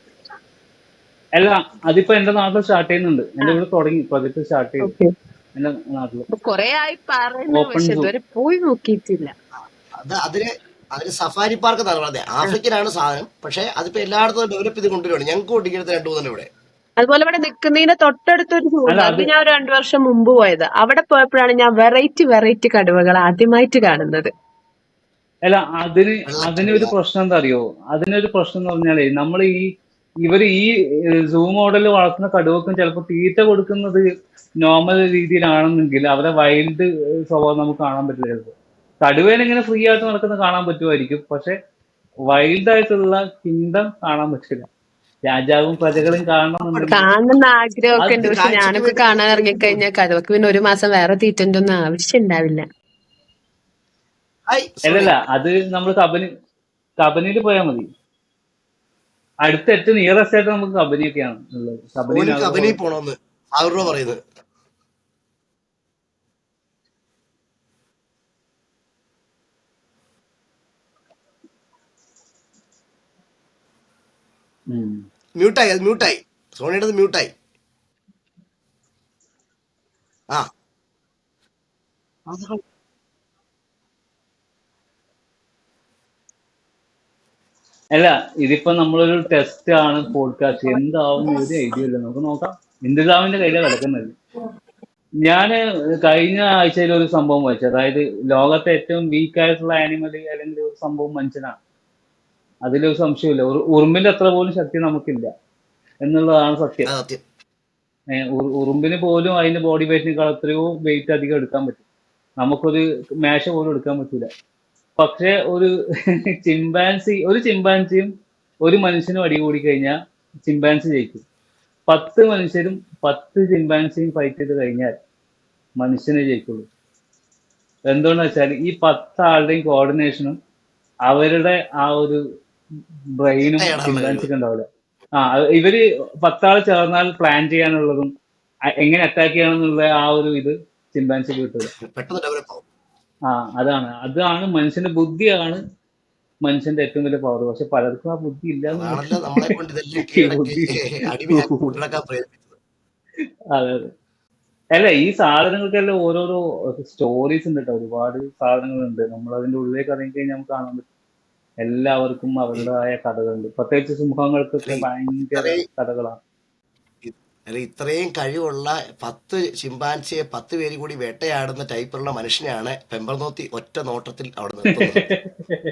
അല്ല, അതിപ്പോ എന്റെ നാട്ടിൽ സ്റ്റാർട്ട് ചെയ്യുന്നുണ്ട്. എന്റെ ഇവിടെ തുടങ്ങി, പ്രൊജക്ട് സ്റ്റാർട്ട് ചെയ്തു ഓക്കെ. എന്റെ നാട്ടില്. കൊറേ ആയി പറയുന്നു, ഓപ്പൺ പക്ഷെ സൂ. ഇതുവരെ പോയി നോക്കിയിട്ടില്ല. അതിന് സഫാരി പാർക്ക് എന്നാണ് പറഞ്ഞത്. ആഫ്രിക്കയിലാണ് സാധനം, പക്ഷെ അതിപ്പോ എല്ലായിടത്തും ഡെവലപ്പ് ചെയ്ത് കൊണ്ടുവരുവാണ്. ഞങ്ങൾക്ക് ഓടിക്കുന്നത് 2-3 ഇവിടെ. അതുപോലെ ഇവിടെ നിൽക്കുന്നതിന്റെ തൊട്ടടുത്തൊരു സൂ അല്ല ഉണ്ട്. അത് അത് ഞാൻ ഒരു 2 വർഷം മുമ്പ് പോയത്. അവിടെ പോയപ്പോഴാണ് ഞാൻ വെറൈറ്റി കടുവകൾ ആദ്യമായിട്ട് കാണുന്നത്. അല്ല അതിന് വെള്ളക്കടുവ. അതിനൊരു പ്രശ്നം എന്താ അറിയോ? അതിനൊരു പ്രശ്നം എന്ന് പറഞ്ഞാലേ, നമ്മൾ ഇവര് ഈ സൂ മോഡലിൽ വളർത്തുന്ന കടുവക്കും ചിലപ്പോൾ തീറ്റ കൊടുക്കുന്നത് നോർമൽ രീതിയിലാണെന്നെങ്കിൽ അവരെ വൈൽഡ് സ്വഭാവം നമുക്ക് കാണാൻ പറ്റില്ല. ചിലപ്പോൾ കടുവേനെ ഇങ്ങനെ ഫ്രീ ആയിട്ട് നടക്കുന്നത് കാണാൻ പറ്റുമായിരിക്കും, പക്ഷെ വൈൽഡ് ആയിട്ടുള്ള കിങ്ഡം കാണാൻ പറ്റില്ല. രാജാവും പ്രജകളും കാണണമെന്നുണ്ടെങ്കിൽ കാണുന്ന ആഗ്രഹമൊക്കെ ഉണ്ട്, ഇത് പക്ഷെ കാഴ്ചക്ക് ഞാനൊക്കെ വേണ്ടി കാണാൻ മാത്രം ഇറങ്ങിക്കഴിഞ്ഞാൽ കടുവക്ക് പിന്നെ ഒരു മാസം വേറെ തീറ്റന്റെ ഒന്നും ആവശ്യം ഉണ്ടാവില്ല. ഹായ് സോണി. അല്ലല്ല, അത് നമ്മൾ കബനിയിൽ പോയാൽ മതി. അടുത്ത ഏറ്റവും നിയറസ്റ്റ് ആയിട്ട് നമുക്ക് കബനിയൊക്കെയാണ് ഉള്ളത്. കബനി, സോനിക്ക് അഭിനയി നാഗർകോവിൽ. പോണോന്ന് 1000 രൂപ പറയുന്നത്. മ്യൂട്ടായി സോണിയുടെ മ്യൂട്ടായി. ആ അല്ല, ഇതിപ്പോ നമ്മളൊരു ടെസ്റ്റ് ആണ്, പോഡ്കാസ്റ്റ്. എന്താവും ഒരു ഐഡിയ ഇല്ല. നമുക്ക് നോക്കാം. ഇന്ദിരാവിന്റെ കയ്യിലാണ് കിടക്കുന്നത്. ഞാന് കഴിഞ്ഞ ആഴ്ചയിൽ ഒരു സംഭവം വായിച്ചു. അതായത് ലോകത്തെ ഏറ്റവും വീക്ക് ആയിട്ടുള്ള ആനിമൽ അല്ലെങ്കിൽ ഒരു സംഭവം മനുഷ്യനാണ്. അതിലൊരു സംശയമില്ല. ഉറുമ്പിന്റെ അത്ര പോലും ശക്തി നമുക്കില്ല എന്നുള്ളതാണ് സത്യം. അത് സത്യം. ഉറുമ്പിന് പോലും അതിന്റെ ബോഡി വെയിറ്റിനേക്കാൾ എത്രയോ വെയിറ്റ് അധികം എടുക്കാൻ പറ്റും. നമുക്കൊരു മേശ പോലും എടുക്കാൻ പറ്റൂല. പക്ഷെ ഒരു ചിമ്പാൻസിയും ഒരു മനുഷ്യനും അടികൂടി കഴിഞ്ഞാൽ ചിമ്പാൻസി ജയിക്കും. 10 മനുഷ്യരും 10 ചിമ്പാൻസിയും ഫൈറ്റ് ചെയ്ത് കഴിഞ്ഞാൽ മനുഷ്യനെ ജയിക്കുള്ളൂ. എന്തുകൊണ്ടെന്ന് വെച്ചാൽ ഈ 10 ആളുടെയും കോർഡിനേഷനും അവരുടെ ആ ഒരു ബ്രെയിനും വേട്ടയാടാനുള്ള കഴിവ്. ചിമ്പാൻസിക്ക് ഉണ്ടാവില്ല. ഇവര് 10 ആള് ചേർന്നാൽ പ്ലാൻ ചെയ്യാനുള്ളതും എങ്ങനെ അറ്റാക്ക് ചെയ്യണമെന്നുള്ള ആ ഒരു ഇത് ചിമ്പാൻസിക്ക് കിട്ടില്ല. പെട്ടെന്ന് ഡെവലപ്പ് ആവും. അതാണ് മനുഷ്യന്റെ ബുദ്ധിയാണ് മനുഷ്യന്റെ ഏറ്റവും വലിയ പവർ. പക്ഷെ പലർക്കും ആ ബുദ്ധി ഇല്ലാന്നുള്ളത്. അതാണല്ലോ നമ്മളെ കൊണ്ട് ഇതെല്ലാം ഈ കീഴടക്കി ബുദ്ധി അടിമയാക്കി കൊണ്ടുനടക്കാൻ പ്രേരിപ്പിച്ചത്. അതെ അതെ. അല്ല, ഈ സാധനങ്ങൾക്കെല്ലാം ഓരോരോ സ്റ്റോറീസ് ഉണ്ട് കേട്ടോ. ഒരുപാട് സാധനങ്ങളുണ്ട്. നമ്മൾ അതിന്റെ ഉള്ളിലേക്ക് ഇറങ്ങി കഴിഞ്ഞാൽ നമുക്ക് കാണാൻ പറ്റും. എല്ലാവർക്കും അവരുടേതായ കഥകളുണ്ട്. പ്രത്യേകിച്ച് അല്ല, സിംഹങ്ങൾക്കൊക്കെ ഭയങ്കര ഇത്രയും കഥകളാണ്. അല്ല, ഇത്രയും കഴിവുള്ള 10 ചിമ്പാൻസിയെ 10 പേര് കൂടി വേട്ടയാടുന്ന ടൈപ്പുള്ള മനുഷ്യനെയാണ് പെമ്പർനോത്തി ഒറ്റ നോട്ടത്തിൽ അവിടെ നിർത്തുന്നത്.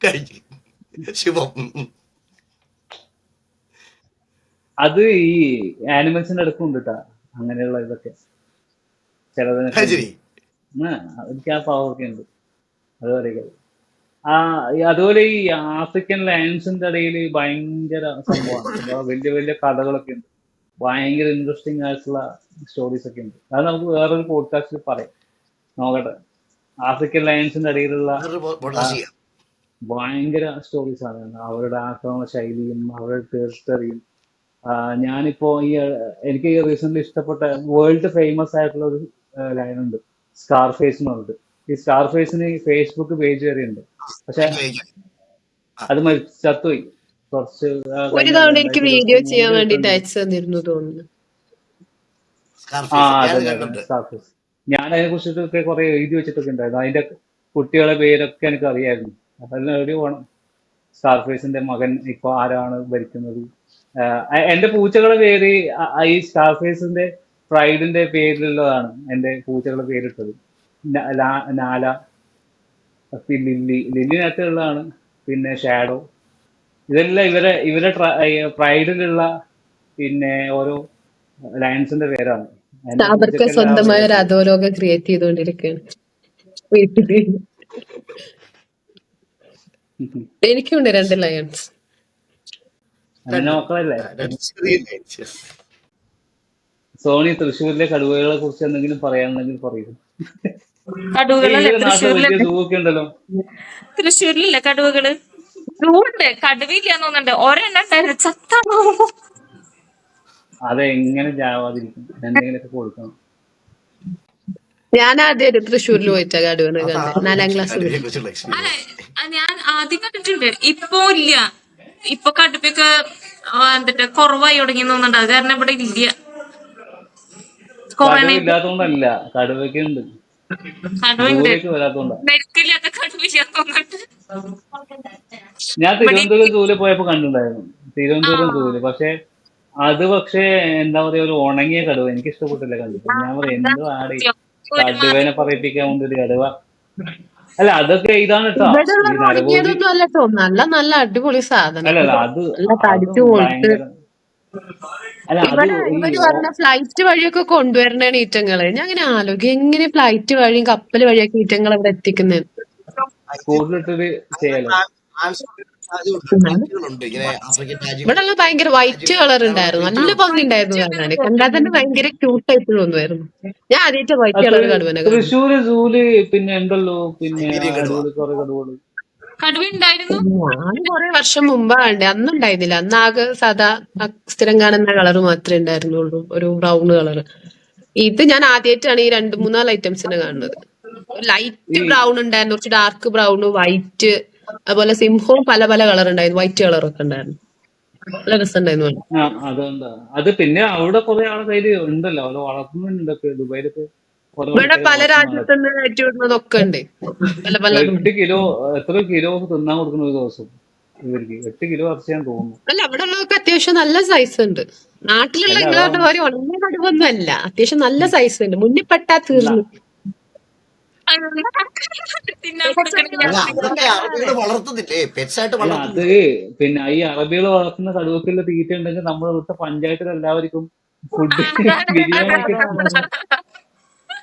കഴിഞ്ഞു. ശിവം. അത് ഈ ആനിമൽസിന്റെ അടുക്കും ഉണ്ട് കേട്ടാ, അങ്ങനെയുള്ള ഇതൊക്കെ ചിലതിനൊക്കെ ഉണ്ട്. ശരി. എനിക്ക് ആ പവറൊക്കെ ഉണ്ട്. അത് പറയുക. അതുപോലെ ഈ ആഫ്രിക്കൻ ലയൺസിന്റെ ഇടയിൽ ഭയങ്കര സംഭവമാണ്. വലിയ വലിയ കഥകളൊക്കെ ഉണ്ട്. ഭയങ്കര ഇൻട്രസ്റ്റിംഗ് ആയിട്ടുള്ള സ്റ്റോറീസ് ഒക്കെ ഉണ്ട്. അത് നമുക്ക് വേറൊരു പോഡ്കാസ്റ്റിൽ പറയാം. നോക്കട്ടെ. ആഫ്രിക്കൻ ലയൺസിന്റെ ഇടയിലുള്ള പോഡ്കാസ്റ്റ് ചെയ്യാം. ഭയങ്കര സ്റ്റോറീസ് ആണ്. അവരുടെ ആക്രമണ ശൈലിയും അവരുടെ ടേസ്റ്ററിയും. ഞാനിപ്പോ എനിക്ക് റീസെന്റ് ഇഷ്ടപ്പെട്ട വേൾഡ് ഫേമസ് ആയിട്ടുള്ള ഒരു ലയൺ ഉണ്ട്, സ്കാർഫേസ് എന്ന് പറഞ്ഞിട്ട്. ഈ സ്കാർഫേസിന് ഫേസ്ബുക്ക് പേജ് വരെ ഉണ്ട്. പക്ഷെ അത് ചത്തുപോയി കുറച്ച് ഒരു കഴിഞ്ഞ തവണ എനിക്ക് വീഡിയോ ചെയ്യാൻ 2023 വേണ്ടിട്ട് 2022. അയച്ചു തന്നിരുന്നു തോന്നുന്നു. സ്കാർഫേസ് ഞാനത് അതന്നെ കണ്ടിട്ടുണ്ട്. സ്കാർഫേസ്. ഞാൻ അതിനെ കുറിച്ചിട്ടൊക്കെ കുറെ എഴുതി വെച്ചിട്ടൊക്കെ ഉണ്ടായിരുന്നു. അതിന്റെ കുട്ടികളെ പേരൊക്കെ എനിക്ക് അറിയായിരുന്നു. അതെല്ലാം എവിടെ വേണം. സ്കാർഫേസിന്റെ മകൻ ഇപ്പൊ ആരാണ് ഭരിക്കുന്നത്. എന്റെ പൂച്ചകളുടെ പേര് ഈ സ്കാർഫേസിന്റെ പ്രൈഡിന്റെ പേരിലുള്ളതാണ് എന്റെ പൂച്ചകളുടെ പേരിട്ടത്. നാല, ലില്ലിനകത്തുള്ളതാണ്. പിന്നെ ഷാഡോ. ഇതെല്ലാം ഇവരെ പ്രൈഡിലുള്ള പിന്നെ ഓരോ ലയൺസിന്റെ പേരാണ്. എന്റെ അവർക്ക് പൂച്ചക്കെല്ലാം ആ സ്വന്തമായ ഒരു പേരാണ്. അധോലോകം ക്രിയേറ്റ് ചെയ്തുകൊണ്ടിരിക്കുകയാണ് വീട്ടില്. എനിക്കുണ്ട് 2 ലയൺസ്. അതിന്റെ മക്കളല്ലേ. രണ്ട് ചെറിയ ലൈൻസ്. സോണി, തൃശ്ശൂരിലെ കടുവകളെ കുറിച്ച് എന്തെങ്കിലും പറയാനുണ്ടെങ്കിൽ പറയൂ. കടുവകളല്ലേ ഇവരുടെ നാട്ടിൽ വലിയ തൃശ്ശൂരിലല്ലേ? സൂ ഒക്കെ ഉണ്ടല്ലോ. തൃശ്ശൂരിലില്ലേ കടുവകള്? ഉണ്ട്, കടുവയില്ലാന്ന് തോന്നുന്നുണ്ട്. ഒരെണ്ണം ഉണ്ടായിരുന്നു, ചത്താണോ? അതെങ്ങനെ ചാവാതിരിക്കും? എന്തെങ്കിലുമൊക്കെ കൊടുക്കണം. ഞാൻ ആദ്യം തൃശ്ശൂരിൽ പോയിട്ടാ കടുവനെ കണ്ട്, അതാണ് 4ാം എനിക്ക് ക്ലാസ്സിൽ. കടുവയെ കുറിച്ചുള്ള അല്ല, എക്സ്പീരിയൻസ്. ഞാൻ ആദ്യം കണ്ടിട്ടുണ്ട്, ഇപ്പൊ ഇല്ല. ഇപ്പൊ കടുവയൊക്കെ എന്നിട്ട് കുറവായി തുടങ്ങി തോന്നുന്നുണ്ട്. അത് കാരണം ഇവിടെ ഇല്ല. കടുവ കൊറോണ ഇല്ലാത്തതുകൊണ്ടല്ല, കടുവയ്ക്ക് ഉണ്ട്. കടുവയുണ്ട്, സൂവിലേക്ക് വരാത്തതുകൊണ്ടാ. മെരുക്കില്ലാത്ത കടുവയില്ലാന്ന് തോന്നുന്നുണ്ട്. ഞാൻ ഇവിടെ തിരുവനന്തപുരം സൂവിൽ പോയപ്പോ കണ്ടിട്ടുണ്ടായിരുന്നു. ആ തിരുവനന്തപുരം സൂവില്. പക്ഷേ എന്താ പറയാ, ഒരു ഉണങ്ങിയ കടുവ. എനിക്ക് ഇഷ്ടപ്പെട്ടില്ല കണ്ടിട്ട്. ഞാൻ പറയാം, അതാണ് എന്തോ ആടെ സത്യം. ഒരുമാതിരി കടുവേനെ പറയിപ്പിക്കാൻ കൊണ്ട് ഒരു കടുവ. അല്ല, അതൊക്കെ ഇതാണ് കേട്ടോ. ഇവിടെ ഈ ഉള്ളത് നരഭോജി. ഉണങ്ങിയതൊന്നും അല്ല കേട്ടോ, നല്ല നല്ല അടിപൊളി സാധനം. അല്ലല്ല, നല്ല അതും തടിച്ചു കൊഴുത്ത്. ഭയങ്കര. അല്ല, അത് ഇവര് പറഞ്ഞ ഫ്ലൈറ്റ് വഴിയൊക്കെ കൊണ്ടുവരണേണ് ഈറ്റങ്ങള്. ഞാൻ അങ്ങനെ ആലോചിക്കും, എങ്ങനെ ഫ്ലൈറ്റ് വഴിയും കപ്പൽ വഴിയൊക്കെ ഈറ്റങ്ങൾ ഇവിടെ എത്തിക്കുന്നത്. കൂട്ടിലിട്ടത് ചെയ്യാലോ. ഫ്ലൈറ്റുകളുണ്ട് ഇങ്ങനെ ആഫ്രിക്കൻ ഇവിടെ രാജ്യങ്ങളിൽ. ഉള്ള ഭയങ്കര വൈറ്റ് കളർ ഉണ്ടായിരുന്നു, നല്ല ഭംഗി ഉണ്ടായിരുന്നു കാണാന്. കണ്ടാൽ തന്നെ ഭയങ്കര ക്യൂട്ടായിട്ട് തോന്നുമായിരുന്നു. ഞാൻ ആദ്യമായിട്ട് വൈറ്റ് കളർ കടുവനെ കാണും. തൃശ്ശൂര് സൂല് പിന്നെ ഉണ്ടല്ലോ, പിന്നെ സൈബീരിയൻ കടുവ. അടിപൊളി കുറെ കടുവകള്. കടുവ ഉണ്ടായിരുന്നു. ഞാൻ കുറെ വർഷം മുമ്പാ കണ്ടേ, അന്നും ഉണ്ടായിരുന്നില്ല. അന്ന് ആകെ സാധാ സ്ഥിരം കാണുന്ന കളർ മാത്രമേ ഉണ്ടായിരുന്നുള്ളൂ, ഒരു ബ്രൗൺ കളർ. ഇത് ഞാൻ ആദ്യമായിട്ടാണ് ഈ 2-3-4 ഐറ്റംസിനെ കാണുന്നത്. ലൈറ്റ് ഈ ബ്രൗൺ ഉണ്ടായിരുന്നു, കുറച്ച് ഡാർക്ക് ബ്രൗൺ, വൈറ്റ്, അതുപോലെ സിംഹവും പല പല കളർ ഉണ്ടായിരുന്നു, വൈറ്റ് കളറൊക്കെ ഉണ്ടായിരുന്നു. നല്ല രസമുണ്ടായിരുന്നു. അതുകൊണ്ടാ. അത് പിന്നെ അവിടെ കുറെ ആളെ കയ്യില് ഉണ്ടല്ലോ, അവിടെ വളർത്തുന്നുണ്ടൊക്കെ. ദുബായിലൊക്കെ കുറെ ഇവിടെ ആൾക്കാർ പല വളർത്തുന്നുണ്ട്. രാജ്യത്തുനിന്ന് കയറ്റിവിടുന്നതൊക്കെ ഉണ്ട്, പല പല. 8 കിലോ, എത്ര കിലോ തിന്നാൻ കൊടുക്കുന്ന ഒരു ദിവസം ഇവർക്ക്? 8 കിലോ ഇറച്ചിയാന്ന് തോന്നുന്നു. അല്ല, അവിടെ ഉള്ളതൊക്കെ അത്യാവശ്യം നല്ല സൈസ് ഉണ്ട്. നാട്ടിലുള്ള അല്ല നിങ്ങൾ അതാ പറഞ്ഞ പോലെ ഉണങ്ങിയ കടുവൊന്നും അല്ല, അത്യാവശ്യം നല്ല സൈസ് ഉണ്ട്, മുന്നിൽ പെട്ടാ തീർന്നു. തിന്നാൻ Pets എന്ന് കൊടുക്കണില്ല. അല്ല പറഞ്ഞാ അതൊക്കെ അറബികൾ വേറെ. വളർത്തുന്നില്ലേ, പെറ്റ്സായിട്ട് അല്ല അത് വളർത്തുന്നില്ലേ? പിന്നെ ഈ അറബികൾ വളർത്തുന്ന കടുവക്കുള്ള തീറ്റ ഉണ്ടെങ്കിൽ നമ്മുടെ ഇവിടുത്തെ പഞ്ചായത്തിൽ എല്ലാവർക്കും ഫുഡ് അതാണ്. ബിരിയാണി അതെ ഒക്കെ അതെ അതെ അതെ.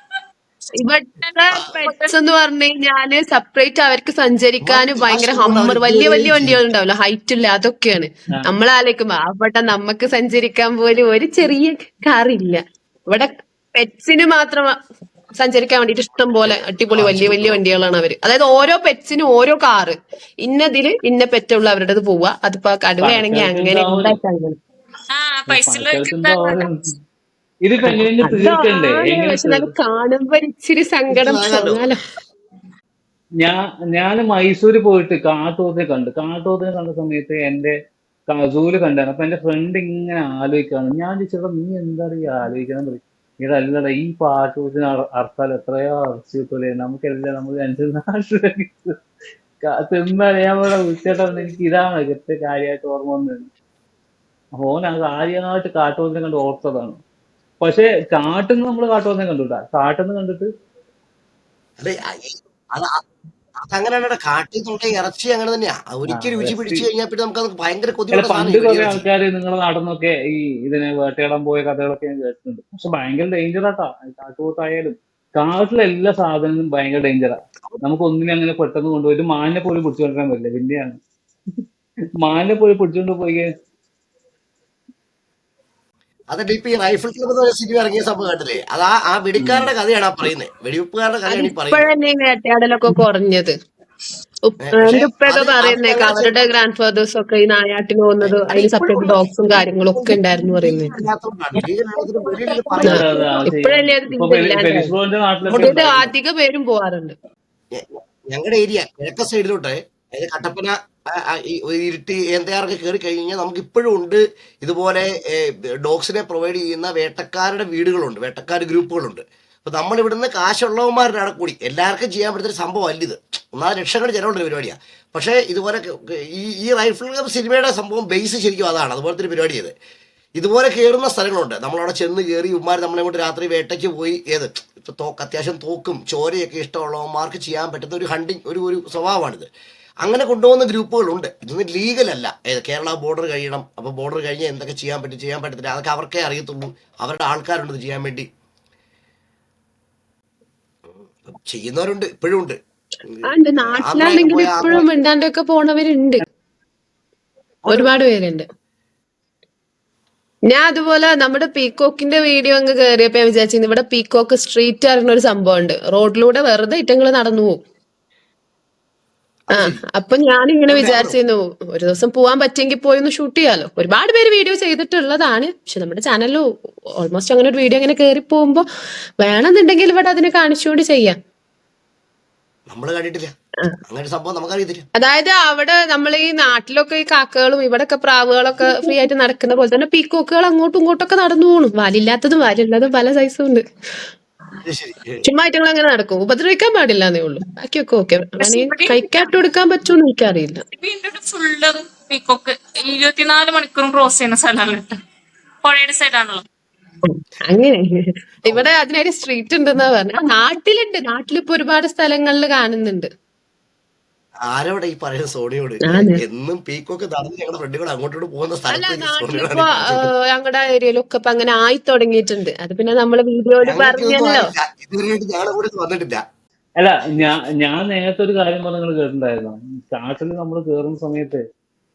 ഇവിടുത്തെ പെറ്റ്സ് എന്ന് പറഞ്ഞു കഴിഞ്ഞാല് സെപ്പറേറ്റ് അവർക്ക് സഞ്ചരിക്കാൻ ഇവർക്ക് ഭയങ്കര കാശുള്ളതുകൊണ്ട് അവർ ഹമ്മർ, വലിയ ഇതുവരെയും വലിയ വണ്ടികൾ ചെയ്തിട്ടില്ല. ഉണ്ടാവില്ല, ഹൈറ്റ് ഇല്ല, അതൊക്കെയാണ്. ആ, നമ്മൾ ആലോചിക്കുമ്പോ അവിടെ നമുക്ക് സഞ്ചരിക്കാൻ പോലും ഒരു ചെറിയ കാറില്ല. ഇവിടെ പെറ്റ്സിന് മാത്രം സഞ്ചരിക്കാൻ വേണ്ടിട്ട് ഇഷ്ടം പോലെ അടിപൊളി വലിയ വലിയ കാശുള്ളൂ. വണ്ടികളാണ് അവര്. അതായത് ഓരോ പെറ്റ്സിനും ഓരോ കാറ്, ഇന്നതില് ഇന്ന പെറ്റുള്ള അവരുടേത് പോവുക. അതിപ്പോ കടുവയാണെങ്കിൽ പണക്കാർക്ക് അങ്ങനെ, ഉണ്ടാവുമല്ലോ. എന്താ അങ്ങനെ. പൈസ പണക്കാർക്ക് ഉള്ളവർക്ക് ഉണ്ടാവുമല്ലോ. ഇതിപ്പോ എങ്ങനെയെങ്കിലും തീർക്കണ്ടേ? അതാണ്. എങ്ങനെ പക്ഷെ എന്നാലും കാണുമ്പോ ഇച്ചിരി എനിക്ക് സങ്കടം വാങ്ങാലോ. തോന്നാലോ. ഞാൻ മൈസൂര് പോയിട്ട് കാട്ടുപോത്തിനെ കണ്ടു. കാട്ടുപോത്തിനെ കണ്ട സമയത്ത് എന്റെ സൂല് കണ്ടാണ്. അപ്പൊ എന്റെ ഫ്രണ്ട് ഇങ്ങനെ ആലോചിക്കാണ്. ഞാൻ ചോദിച്ചടാ നീ എന്താ ഈ ആലോചിക്കണം പറയും. ഇതല്ലടാ ഈ പാട്ടുപോത്തിന് അർത്താൽ എത്രയോ അറച്ചു കിട്ടൂലേ, നമുക്കെല്ലാം നമുക്ക് അനുസരിച്ച് തിന്നാൻ ഞാൻ ഇവിടെ വിളിച്ചേട്ടാ എനിക്ക് ഇതാണ് ഏറ്റവും കാര്യമായിട്ട് ഓർമ്മ വന്നത്. ഓൻ അത് ആദ്യമായിട്ട് കാട്ടുപോത്തിനെ കണ്ട് ഓർത്തതാണ്. പക്ഷെ കാട്ടിൽ നിന്ന് നമ്മൾ കാട്ടുപോത്തിനെ കണ്ടുട്ടാ. കാട്ടിൽ നിന്ന് കണ്ടിട്ട് അല്ലെ അത് അതങ്ങനെയാണ്. കാട്ടിൽ നിന്നുള്ള ഇറച്ചി അങ്ങനെ തന്നെയാ. ഒരിക്കൽ രുചി റെസ്റ്റ് പിടിച്ചു കഴിഞ്ഞാൽ പിന്നെ നമുക്ക് അത് ഭയങ്കര അല്ല, കൊതിയുള്ള പണ്ട് സാധനം കുറെ ഇറച്ചി. ആൾക്കാർ നിങ്ങളുടെ നാട്ടിൽ ഈ ഇതിനെ വേട്ടയാടാൻ പോയ കഥകളൊക്കെ ഞാൻ കേട്ടിട്ടുണ്ട്. പക്ഷെ ഭയങ്കര ഡേഞ്ചറാട്ടാ. കാട്ടുപോത്തായാലും കാട്ടിലെ എല്ലാ സാധനവും ഭയങ്കര ഡേഞ്ചറാ. നമുക്ക് ഒന്നിനെ അങ്ങനെ പെട്ടെന്ന് കൊണ്ടുപോയി ഒരു മാനിനെ പോലും പിടിച്ചു കൊണ്ടുവരാൻ പറ്റില്ല. പിന്നെയാണ് മാനിനെ പോലും പിടിച്ചുകൊണ്ട് പോയി അതല്ല ഇപ്പൊ ഈ റൈഫിൾ ക്ലബ് എന്ന് പറഞ്ഞ സിനിമ ഇറങ്ങിയ സംഭവം കണ്ടില്ലേ? അത് ആ ഉം. വെടിക്കാരുടെ കഥയാണ് ആ പറയുന്നത്, വെടിവെപ്പുകാരുടെ കഥയാണ് ഈ പറയുന്നത്. അതിപ്പോഴല്ലേ ഈ വേട്ടയാടലൊക്കെ കുറഞ്ഞത്. പക്ഷെ എന്റെ ഉപ്പയൊക്കെ അത് അത് പറയുന്നേക്ക ഞങ്ങളുടെ അവരുടെ ചെറുപ്പം. ഗ്രാൻഡ് ഫാദേഴ്സ് ഒക്കെ ഈ നായാട്ടിന് പോകുന്നത് അല്ല അതിന് ഇപ്പോഴും സെപ്പറേറ്റ് ഉണ്ട്. ഡോഗ്സും കാര്യങ്ങളും ഒക്കെ ഉണ്ടായിരുന്നു പറയുന്നേക്ക്. ലീഗലില്ലാത്തതുകൊണ്ടാണ്. ലീഗലില്ലാത്തതിന് വെളിയിൽ ഇത് ആ, പറയുന്നില്ല. അതെ അതെ അത് ശരിയാണ്. ഇപ്പോഴല്ലേ അത് ഇപ്പൊ തീരെ ഇല്ലാണ്ടായത്. ഫെരിസ് നാട്ടിലൊക്കെ അതുകൊണ്ട് മറ്റേത് ഉണ്ടായിരുന്നു. അധിക പേരും പോവാറുണ്ട്. ഞങ്ങളുടെ ഏരിയ കിഴക്കൻ സൈഡിലോട്ട്, അതായത് കട്ടപ്പന, ഈ ഇരുട്ടി ഏന്തയാറൊക്കെ കയറി കഴിഞ്ഞാൽ നമുക്ക് ഇപ്പോഴും ഉണ്ട് ഇതുപോലെ ഡോഗ്സിനെ പ്രൊവൈഡ് ചെയ്യുന്ന വേട്ടക്കാരുടെ വീടുകളുണ്ട്, വേട്ടക്കാർ ഗ്രൂപ്പുകളുണ്ട്. അപ്പൊ നമ്മൾ ഇവിടുന്ന് കാശുള്ളവന്മാരുടെ അവിടെ കൂടി എല്ലാവർക്കും ചെയ്യാൻ പറ്റുന്ന ഒരു സംഭവം അല്ല ഇത്. ഒന്നാമത് ലക്ഷങ്ങൾ ജനമുള്ള പരിപാടിയാണ്. പക്ഷേ ഇതുപോലെ ഈ റൈഫിൾ ക്ലബ് സിനിമയുടെ സംഭവം ബേസ് ശരിക്കും അതാണ്, അതുപോലത്തെ ഒരു പരിപാടി ഇത്. ഇതുപോലെ കയറുന്ന സ്ഥലങ്ങളുണ്ട്, നമ്മളവിടെ ചെന്ന് കയറി ഉമ്മാർ നമ്മളെ കൊണ്ട് രാത്രി വേട്ടയ്ക്ക് പോയി ഇപ്പൊ അത്യാവശ്യം തോക്കും ചോരയൊക്കെ ഇഷ്ടമുള്ളവന്മാർക്ക് ചെയ്യാൻ പറ്റുന്ന ഒരു ഹണ്ടിങ് ഒരു സ്വഭാവമാണിത്. അങ്ങനെ കൊണ്ടുപോകുന്ന ഗ്രൂപ്പുകളുണ്ട്. ഇതൊന്നും ലീഗലല്ല. കേരള ബോർഡർ കഴിയണം. അപ്പോൾ ബോർഡർ കഴിഞ്ഞ് എന്തൊക്കെ ചെയ്യാൻ പറ്റും, ചെയ്യാൻ പറ്റത്തില്ല, അതൊക്കെ അവർക്കേ അറിയത്തുള്ളൂ. അവരുടെ ആൾക്കാരുണ്ട് ഇത് ചെയ്യാൻ വേണ്ടി. ചെയ്യുന്നവരുണ്ട്, ഇപ്പോഴും ഉണ്ട്. ഉണ്ട്, ആന്ധ്രയൊക്കെ നാട്ടിലാണെങ്കിൽ പോയ ആന്ധ്ര ഇപ്പോഴും മിണ്ടാണ്ടൊക്കെ പോണവരുണ്ട്, ഒരുപാട് പേരുണ്ട്. ഞാൻ അതുപോലെ നമ്മുടെ പീക്കോക്കിന്റെ വീഡിയോ അങ്ങ് കയറിയപ്പോ ഞാൻ വിചാരിച്ചിരുന്നു ഇവിടെ പീക്കോക്ക് സ്ട്രീറ്റ് അറിയുന്ന ഒരു സംഭവം ഉണ്ട്, റോഡിലൂടെ വെറുതെ ഇറ്റങ്ങൾ നടന്നു പോകും. ആ, അത് ശരി. അപ്പൊ ഞാനിങ്ങനെ എവിടെ അവിടെ വിചാരിച്ചിരുന്നു ഒരു ദിവസം പോവാൻ പറ്റിയെങ്കിൽ പോയി ഒന്ന് ഷൂട്ട് ചെയ്യാലോ. ഒരുപാട് പേര് വീഡിയോ ചെയ്തിട്ടുള്ളതാണ്, പക്ഷെ നമ്മുടെ ചാനലിൽ ഓൾമോസ്റ്റ് അങ്ങനെ ഒരു വീഡിയോ അങ്ങനെ കയറി പോകുമ്പോ വേണമെന്നുണ്ടെങ്കിൽ ഇവിടെ അതിനെ കാണിച്ചുകൊണ്ട് ചെയ്യാം. നമ്മൾ കണ്ടിട്ടില്ല ആ, അങ്ങനെ ഒരു സംഭവം, നമുക്കറിയത്തില്ല. അതായത് അവിടെ നമ്മൾ ഈ നാട്ടിലൊക്കെ ഈ കാക്കകളും ഇവിടൊക്കെ പ്രാവുകളൊക്കെ ഫ്രീ ആയിട്ട് നടക്കുന്ന പോലെ തന്നെ പീക്കോക്കുകൾ അങ്ങോട്ടും ഇങ്ങോട്ടൊക്കെ നടന്നു പോണു. വാലില്ലാത്തതും വാലുള്ളതും പല സൈസും ഉണ്ട്. അത് ശരി. ചുമ്മാ ഐറ്റങ്ങൾ അങ്ങനെ നടക്കും, ഉപദ്രവിക്കാൻ പാടില്ലാന്നേ ഉള്ളൂ, ബാക്കിയൊക്കെ ഓക്കെ. പക്ഷെ വേണമെങ്കിൽ ഇവിടെ കഴിക്കാട്ട് കൊടുക്കാൻ പറ്റുമെന്ന് എനിക്കറിയില്ല. വീണ്ടും ഫുള്ള് പീക്കോക്ക് 24 മണിക്കൂറും ക്രോസ് ചെയ്യുന്ന സ്ഥലമാണ് കേട്ടോ. പുഴയുടെ സൈഡാണല്ലോ. അങ്ങനെ ഇവിടെ അതിനൊരു സ്ട്രീറ്റ് ഉണ്ടെന്നാ പറഞ്ഞ. നാട്ടിലുണ്ട്, നാട്ടിലിപ്പോ ഒരുപാട് സ്ഥലങ്ങളിൽ കാണുന്നുണ്ട്. ആരോടെ ഈ പറയുന്ന സോണിയോട്? ആണ്. എന്നും പീക്കൊക്കെ നടന്ന് ഞങ്ങളുടെ ഫ്രണ്ടുകൾ അങ്ങോട്ടോട് പോകുന്ന അല്ല, സ്ഥലത്ത് ഈ സോണിയോടാണ് നാട്ടിലിപ്പോ ഈ പറഞ്ഞോണ്ട്. ഞങ്ങളുടെ ഏരിയയിലൊക്കെ ഇപ്പൊ അങ്ങനെ ആയി തുടങ്ങിയിട്ടുണ്ട്. അത് പിന്നെ നമ്മള് വീഡിയോയില് ഞങ്ങൾക്ക് ഇതൊന്നും പറഞ്ഞല്ലോ. ആയില്ല, ഇതുവരെയായിട്ട് ഞങ്ങളുടെ കൂടെ ഇത് വന്നിട്ടില്ല. അല്ല, ഞാൻ നേരത്തെ ഒരു കാര്യം പറഞ്ഞ് നിങ്ങൾ കേട്ടിട്ടുണ്ടായിരുന്നു. കാട്ടിൽ നമ്മൾ കയറുന്ന സമയത്ത്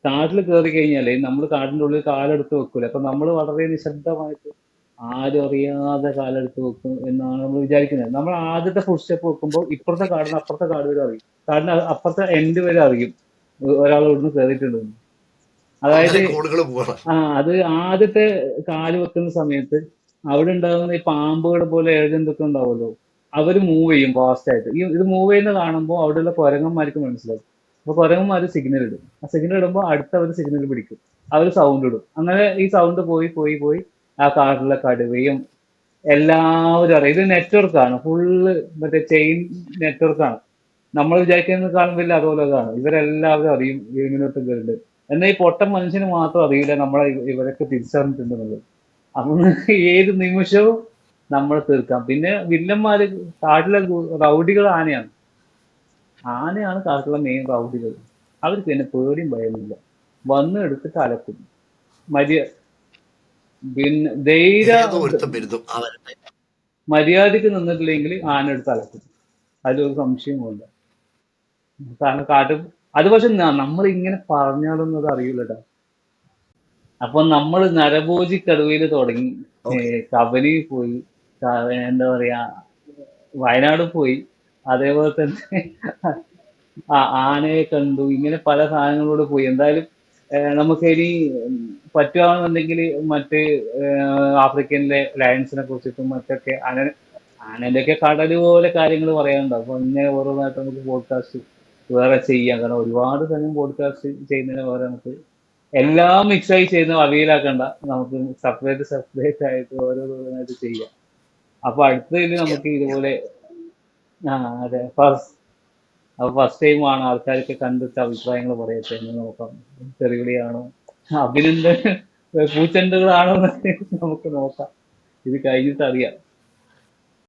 കാട്ടിൽ കയറി കഴിഞ്ഞാലേ നമ്മൾ കാട്ടിന്റെ ഉള്ളിൽ കാലെടുത്ത് വെക്കൂല. അപ്പൊ നമ്മൾ വളരെ നിശബ്ദമായിട്ട് ആരും അറിയാതെ കാലെടുത്ത് വെക്കും എന്നാണ് നമ്മൾ വിചാരിക്കുന്നത്. നമ്മൾ ആദ്യത്തെ ഫുഡ് സ്റ്റെപ്പ് വെക്കുമ്പോൾ ഇപ്പുറത്തെ കാടിന് അപ്പുറത്തെ കാട് വരെ അറിയും, കാടിന് അപ്പുറത്തെ എൻഡ് വരെ അറിയും ഒരാൾ ഇവിടുന്ന് കയറിയിട്ടുണ്ടെന്ന്. അങ്ങനെ അതായത് കോളുകൾ പോകണം. അത് ആദ്യത്തെ കാല് വെക്കുന്ന സമയത്ത് അവിടെ ഉണ്ടാകുന്ന ഈ പാമ്പുകൾ പോലെ ഏഴെന്തൊക്കെ ഉണ്ടാവുമല്ലോ, അവര് മൂവ് ചെയ്യും ഫാസ്റ്റ് ആയിട്ട്. ഇത് മൂവ് ചെയ്യുന്ന കാണുമ്പോൾ അവിടെയുള്ള കുരങ്ങന്മാർക്ക് മനസ്സിലാവും. അപ്പൊ കുരങ്ങന്മാർ സിഗ്നൽ ഇടും. ആ സിഗ്നൽ ഇടുമ്പോൾ അടുത്തവർ സിഗ്നൽ പിടിക്കും, അവർ സൗണ്ട് ഇടും. അങ്ങനെ ഈ സൗണ്ട് പോയി പോയി പോയി ആ കാട്ടിലെ കടുവയും എല്ലാവരും അറിയാം. ഇത് നെറ്റ്വർക്കാണ്, ഫുള്ള് മറ്റേ ചെയിൻ നെറ്റ്വർക്കാണ്. നമ്മൾ വിചാരിക്കുന്നതിനേക്കാളും വലിയ അതുപോലെതാണ്. ഇവരെല്ലാവരും അറിയും ഇങ്ങനത്തെ ഗരുഡ്. എന്നാൽ ഈ പൊട്ടൻ മനുഷ്യന് മാത്രം അറിയില്ല നമ്മളെ ഇവരൊക്കെ തിരിച്ചറിഞ്ഞിട്ടുണ്ടെന്നുള്ളത്. അപ്പം ഏത് നിമിഷവും നമ്മളെ തീർക്കാം. പിന്നെ വില്ലന്മാര് കാട്ടിലെ റൗഡികൾ ആനയാണ്. ആനയാണ് കാട്ടിലെ മെയിൻ റൗഡികൾ. അവർക്ക് പിന്നെ പേടിയും ഭയമില്ല. വന്ന് എടുത്തിട്ട് അലക്കും. മര്യ പിന്നെ ഏതോ ഒരുത്തം വരുന്നു അവരുടെ. മര്യാദക്ക് നിന്നിട്ടില്ലെങ്കിൽ ആന എടുത്ത് അലക്കും. അതിലൊരു സംശയവുമില്ല. കാരണം അത് പക്ഷെ നമ്മൾ ഇങ്ങനെ പറഞ്ഞാലൊന്നും അത് അറിയില്ലട്ടോ. അപ്പൊ നമ്മൾ നരഭോജി കടുവയിൽ തുടങ്ങി, ഓക്കെ. കബനി പോയി, എന്താ പറയാ, വയനാട് പോയി, അതേപോലെ തന്നെ ആനയെ കണ്ടു, ഇങ്ങനെ പല സാധനങ്ങളോട് പോയി. എന്തായാലും നമുക്ക് ഇനി പറ്റുകയാണെന്നുണ്ടെങ്കിൽ മറ്റ് ആഫ്രിക്കനിലെ ലയൺസിനെ കുറിച്ചിട്ടും മറ്റൊക്കെ ആനന്റെ ഒക്കെ കടല് പോലെ കാര്യങ്ങൾ പറയാനുണ്ടാവും. അപ്പൊ ഇങ്ങനെ ഓരോന്നായിട്ട് നമുക്ക് പോഡ്കാസ്റ്റ് വേറെ ചെയ്യാം. കാരണം ഒരുപാട് സമയം പോഡ്കാസ്റ്റ് ചെയ്യുന്നതിന് വേറെ നമുക്ക് എല്ലാം മിക്സായി ചെയ്യുന്ന അവയിലാക്കണ്ട, നമുക്ക് സെപ്പറേറ്റ് സെപ്പറേറ്റ് ആയിട്ട് ഓരോന്നായിട്ട് ചെയ്യാം. അപ്പൊ അടുത്തതിൽ ചെയ്യാം. നമുക്ക് ഇതുപോലെ അതെ, അപ്പൊ ഫസ്റ്റ് ടൈം ആണ്, ആൾക്കാരൊക്കെ കണ്ടിട്ട് അഭിപ്രായങ്ങൾ പറയട്ടെ എന്ന് നോക്കാം. തെറിവിളിയാണോ, അഭിനന്ദൻ പൂച്ചെണ്ടുകളാണോ എന്നൊക്കെ നമുക്ക് നോക്കാം. ഇത് കഴിഞ്ഞിട്ട് അറിയാം.